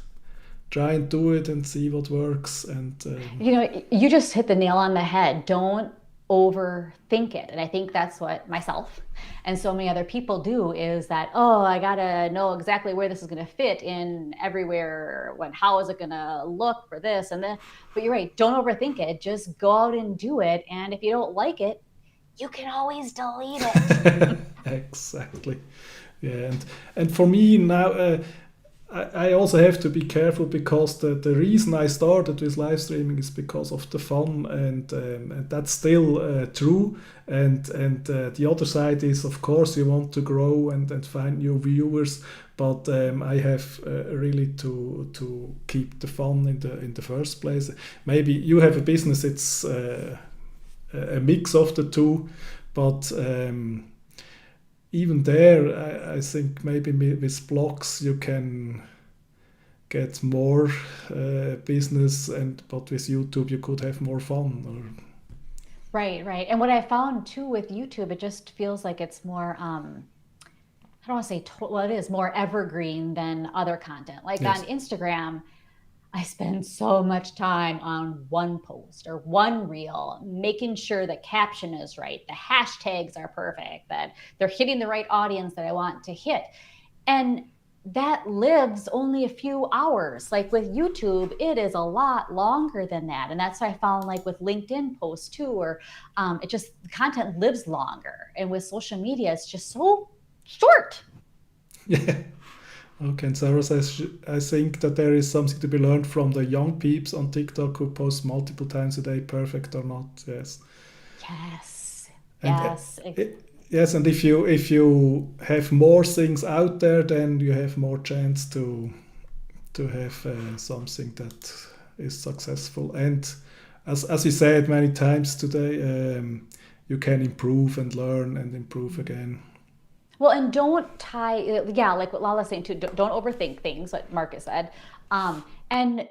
try and do it and see what works. And You just hit the nail on the head. Don't overthink it. And I think that's what myself and so many other people do, is that, oh, I got to know exactly where this is going to fit in everywhere. How is it going to look for this and then, but you're right. Don't overthink it. Just go out and do it. And if you don't like it, you can always delete it. exactly. Yeah, and for me now, I also have to be careful because the reason I started with live streaming is because of the fun, and that's still true. And the other side is, of course, you want to grow and find new viewers, but I have really to keep the fun in the first place. Maybe you have a business; it's a mix of the two, but. Even there, I think maybe with blogs you can get more business, and but with YouTube you could have more fun. Or Right, right. And what I found too with YouTube, it just feels like it's more, I don't want to say, well, it is more evergreen than other content. Like on yes, Instagram, I spend so much time on one post or one reel, making sure the caption is right, the hashtags are perfect, that they're hitting the right audience that I want to hit. And that lives only a few hours. Like with YouTube, it is a lot longer than that. And that's what I found like with LinkedIn posts too, or it just, the content lives longer. And with social media, it's just so short. yeah. Okay, and Sarah says, I think that there is something to be learned from the young peeps on TikTok who post multiple times a day, perfect or not. Yes, Yes, and yes. yes, and if you have more things out there, then you have more chance to have something that is successful. And as we said many times today, you can improve and learn and improve again. Well, and don't tie, yeah, like what Lala's saying too, don't overthink things, what Marcus said. And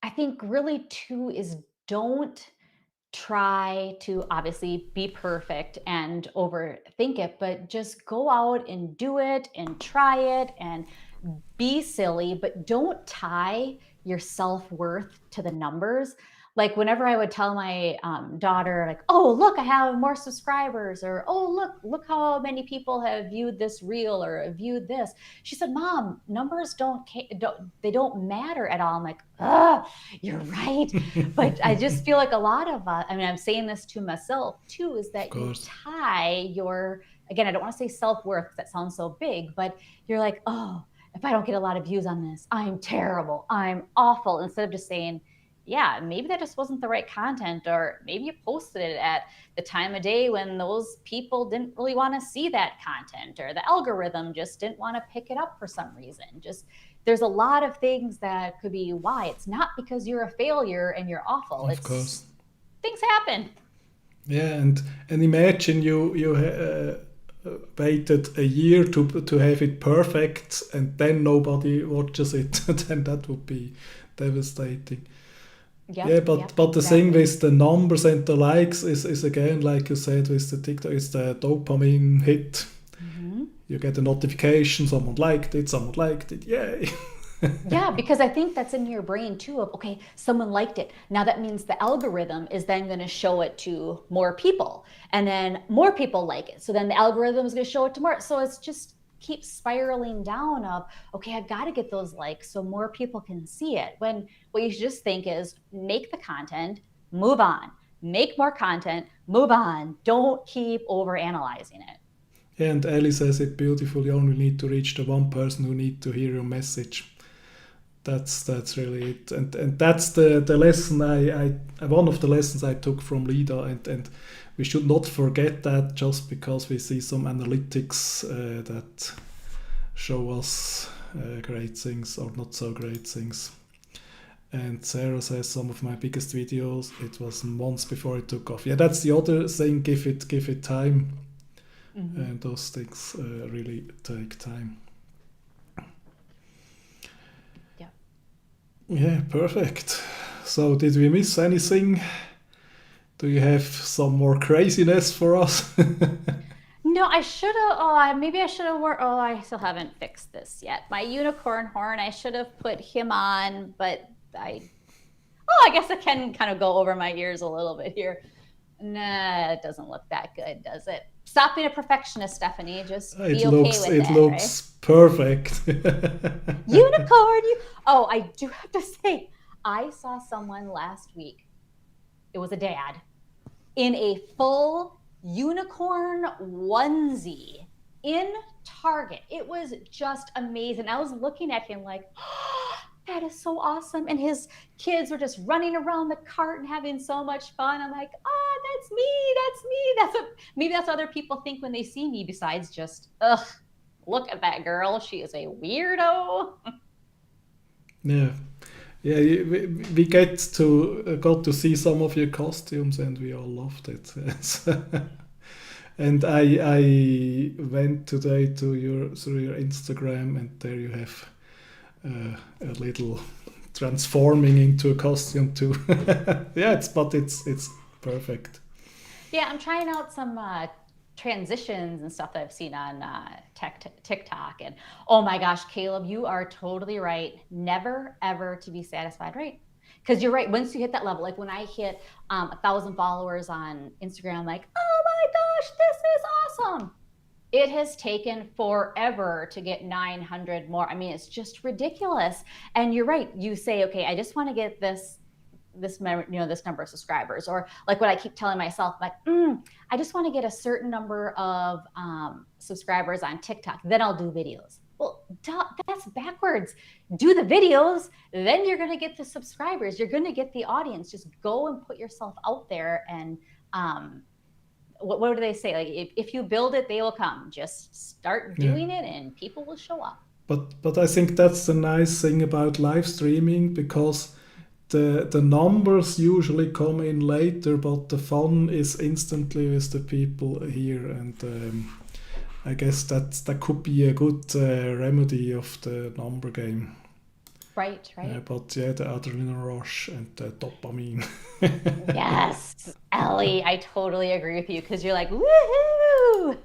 I think really too is don't try to obviously be perfect and overthink it, but just go out and do it and try it and be silly, but don't tie your self-worth to the numbers. Like whenever I would tell my daughter, like, "Oh, look, I have more subscribers," or "Oh, look how many people have viewed this reel or viewed this," she said, "Mom, numbers don't matter at all." I'm like, you're right. But I just feel like a lot of, I mean, I'm saying this to myself too, is Of that you course. tie your, again, I don't want to say self-worth because that sounds so big, but you're like, oh, if I don't get a lot of views on this, I'm terrible, I'm awful. Instead of just saying, yeah, maybe that just wasn't the right content, or maybe you posted it at the time of day when those people didn't really want to see that content, or the algorithm just didn't want to pick it up for some reason. Just there's a lot of things that could be why. It's not because you're a failure and you're awful. Of It's course. things happen. Yeah, and imagine you waited a year to have it perfect, and then nobody watches it. Then that would be devastating. Yeah, Yep, but yep, the thing exactly. with the numbers and the likes is again, like you said, with the TikTok, is the dopamine hit. Hmm. You get a notification, someone liked it, yay. Yeah, because I think that's in your brain too of, okay, someone liked it. Now that means the algorithm is then going to show it to more people, and then more people like it. So then the algorithm is going to show it to more. So it's just keeps spiraling down of, okay, I've got to get those likes so more people can see it. When what you should just think is make the content, move on. Make more content, move on. Don't keep over analyzing it. Yeah, and Ali says it beautifully. You only need to reach the one person who need to hear your message. That's really it, and that's the lesson I one of the lessons I took from Lida, and we should not forget that just because we see some analytics that show us great things or not so great things. And Sarah says some of my biggest videos, it was months before it took off. Yeah, that's the other thing. Give it time, Mm-hmm. and those things really take time. Yeah. Yeah, perfect. So, did we miss anything? Do you have some more craziness for us? No, I should have. Maybe I should have worn. Oh, I still haven't fixed this yet. My unicorn horn, I should have put him on, but I. Oh, I guess I can kind of go over my ears a little bit here. Nah, it doesn't look that good, does it? Stop being a perfectionist, Stephanie. Just be okay with It it, right? looks perfect. Unicorn. Oh, I do have to say, I saw someone last week. It was a dad in a full unicorn onesie in Target. It was just amazing. I was looking at him like, oh, that is so awesome. And his kids were just running around the cart and having so much fun. I'm like, oh, that's me. That's me. That's what maybe that's what other people think when they see me, besides just, ugh, look at that girl. She is a weirdo. Yeah, yeah. We got to see some of your costumes, and we all loved it. And I went today to your through your Instagram, and there you have a little transforming into a costume too. Yeah, it's perfect. Yeah, I'm trying out some transitions and stuff that I've seen on TikTok. And oh my gosh, Caleb, you are totally right. Never, ever to be satisfied, right? Because you're right. Once you hit that level, like when I hit 1,000 followers on Instagram, I'm like, oh my gosh, this is awesome. It has taken forever to get 900 more. I mean, it's just ridiculous. And you're right. You say, okay, I just want to get this number of subscribers, or like what I keep telling myself, like, I just want to get a certain number of subscribers on TikTok, then I'll do videos. Well, that's backwards. Do the videos, then you're going to get the subscribers, you're going to get the audience. Just go and put yourself out there, and what do they say, like, if you build it, they will come. Just start Yeah. doing it and people will show up. But I think that's the nice thing about live streaming, because the numbers usually come in later, but the fun is instantly with the people here, and I guess that could be a good remedy of the number game. Right. But yeah, the adrenaline rush and the dopamine. Yes, Ellie, I totally agree with you because you're like, woohoo!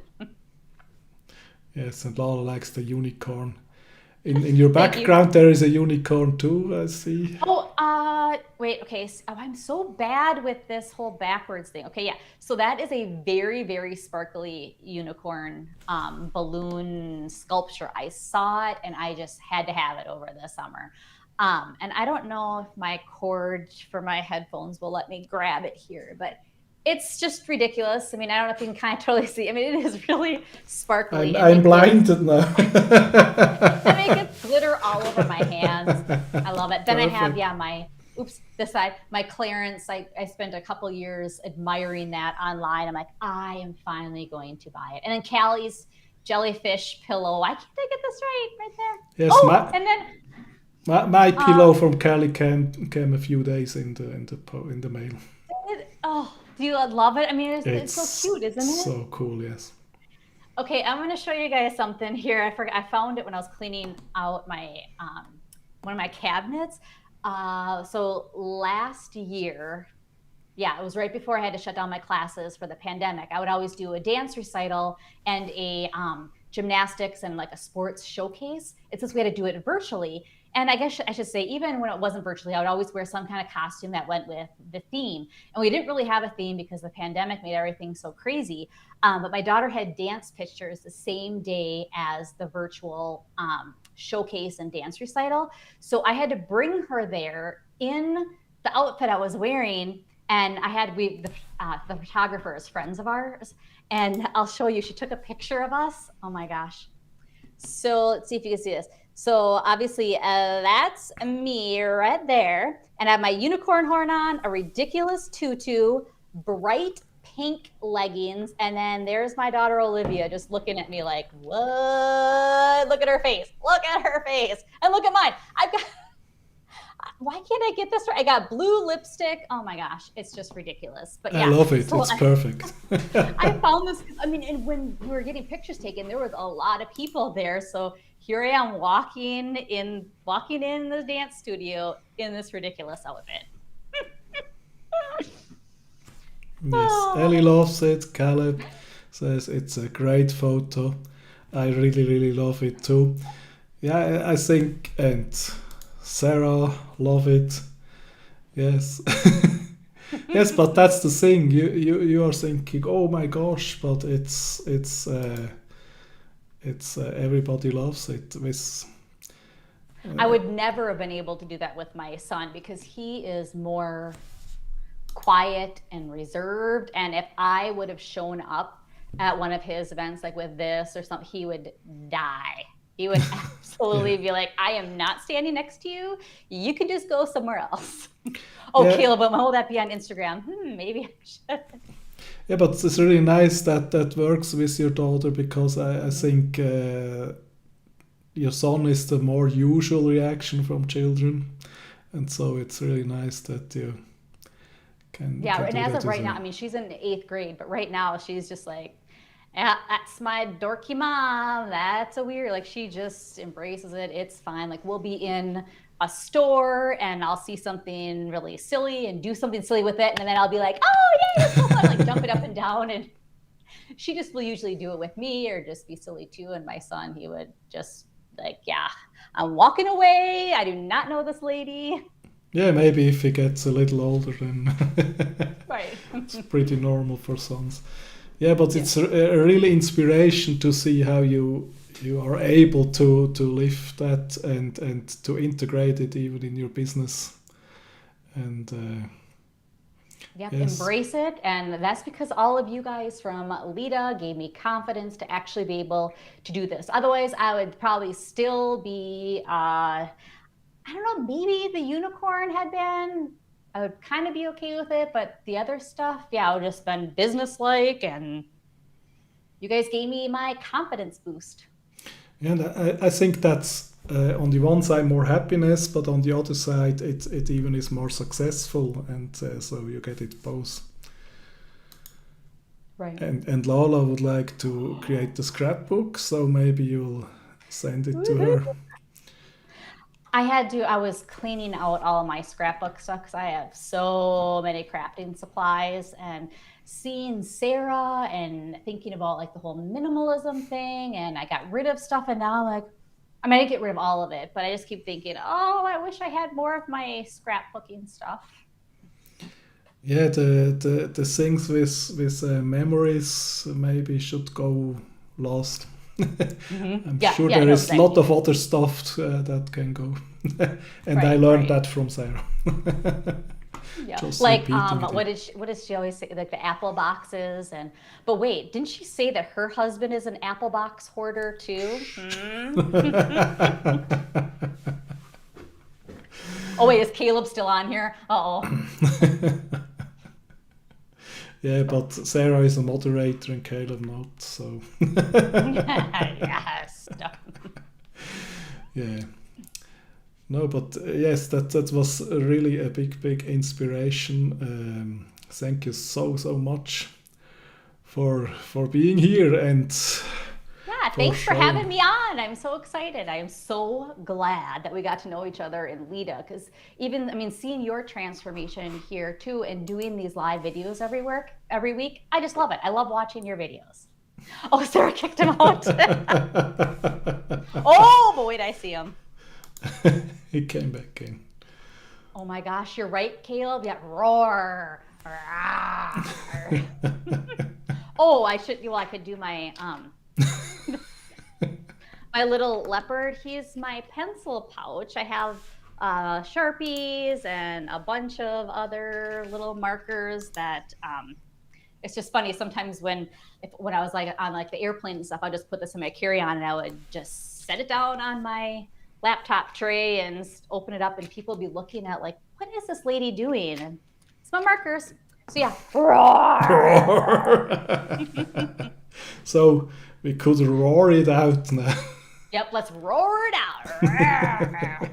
Yes, and Lala likes the unicorn. In your Thank you. background, there is a unicorn too, I see. Oh, wait, okay. Oh, I'm so bad with this whole backwards thing. Okay, yeah. So that is a very, very sparkly unicorn balloon sculpture. I saw it and I just had to have it over the summer. And I don't know if my cord for my headphones will let me grab it here, but it's just ridiculous. I mean, I don't know if you can kind of totally see. I mean, it is really sparkly. I'm blinded now. I make it glitter all over my hands. I love it. Then I have, Perfect. this side, my Clarence. I spent a couple years admiring that online. I'm like, I am finally going to buy it. And then Callie's jellyfish pillow. Why can't I get this right there? Yes, Oh, and then my pillow um, from Cali came a few days in the mail. do you love it? I mean, it's so It's cute, isn't it? so cool. Yes. Okay, I'm going to show you guys something here. I found it when I was cleaning out my one of my cabinets. So last year, yeah, it was right before I had to shut down my classes for the pandemic. I would always do a dance recital and a gymnastics and like a sports showcase. It's just we had to do it virtually. And I guess I should say, even when it wasn't virtually, I would always wear some kind of costume that went with the theme. And we didn't really have a theme because the pandemic made everything so crazy. But my daughter had dance pictures the same day as the virtual showcase and dance recital. So I had to bring her there in the outfit I was wearing. And I had the photographers, friends of ours, and I'll show you. She took a picture of us. Oh my gosh! So let's see if you can see this. So obviously that's me right there, and I have my unicorn horn on, a ridiculous tutu, bright pink leggings, and then there's my daughter Olivia just looking at me like, what? Look at her face. Look at her face, and look at mine. I've got. Why can't I get this right? I got blue lipstick. Oh my gosh, it's just ridiculous. But I yeah, love it. so It's perfect. I found this. I mean, and when we were getting pictures taken, there was a lot of people there. So here I am walking in the dance studio in this ridiculous outfit. Yes, Ellie Oh, loves it. Caleb says it's a great photo. I really, really love it too. Yeah, I think, and Sarah love it. Yes, yes, but that's the thing. You are thinking, oh my gosh, but it's everybody loves it. With I would never have been able to do that with my son because he is more quiet and reserved. And if I would have shown up at one of his events, like with this or something, he would die. He would yeah, absolutely be like, I am not standing next to you. You can just go somewhere else. Oh, yeah, Caleb, will that be on Instagram? Maybe I should. yeah. But it's really nice that that works with your daughter because I Mhm. think your son is the more usual reaction from children, and so it's really nice that you Yeah, can and do as that of as right now, well. I mean, she's in eighth grade, but right now she's just like, yeah, that's my dorky mom. That's a weird. Like she just embraces it. It's fine. Like we'll be in a store and I'll see something really silly and do something silly with it, and then I'll be like, "Oh, yay, that's so fun!" Like jumping up and down, and she just will usually do it with me or just be silly too. And my son, he would just like, "Yeah, I'm walking away. I do not know this lady." Yeah, maybe if he gets a little older, then Right. it's pretty normal for sons. Yeah, but Yeah. it's a really inspiration to see how you are able to live that and to integrate it even in your business. And Yep, yes, embrace it. And that's because all of you guys from Lita gave me confidence to actually be able to do this. Otherwise, I would probably still be, I don't know, maybe the unicorn had been, I would kind of be okay with it. But the other stuff, yeah, I would just been businesslike. And you guys gave me my confidence boost. and I think that's on the one side more happiness, but on the other side it even is more successful, and so you get it both. Right. And Lala would like to create the scrapbook, so maybe you'll send it to her. I was cleaning out all of my scrapbook stuff because I have so many crafting supplies, and seeing Sarah and thinking about like the whole minimalism thing, and I got rid of stuff, and now I'm like, I mean, I didn't get rid of all of it, but I just keep thinking, oh, I wish I had more of my scrapbooking stuff. Yeah, the things with memories maybe should go last. I'm Yeah, sure yeah, I there know is a exactly. lot of other stuff that can go, and I Right, learned right. that from Sarah. Yeah. Just Like, repeating it. what did she always say? Like the apple boxes, and but wait, didn't she say that her husband is an apple box hoarder too? Hmm? Oh wait, is Caleb still on here? Uh-oh. Yeah, but Sarah is a moderator and Caleb not, so Yes. yeah. No, but yes, that was really a big inspiration. Thank you so much for being here and Yeah, for thanks for having showing. me on. I'm so excited. I am so glad that we got to know each other in Lita, because even, I mean, seeing your transformation here too and doing these live videos every week, I just love it. I love watching your videos. Oh, Sarah kicked him out. Oh, but wait, I see him. He came back in. Oh my gosh, you're right, Caleb. Yeah, roar. Rawr. Oh, I could do my little leopard. He's my pencil pouch. I have Sharpies and a bunch of other little markers that it's just funny sometimes when I was like on like the airplane and stuff, I'll just put this in my carry-on and I would just set it down on my laptop tray and open it up, and people be looking at like, what is this lady doing? And it's my markers. So yeah, roar. So we could roar it out now. Yep, let's roar it out.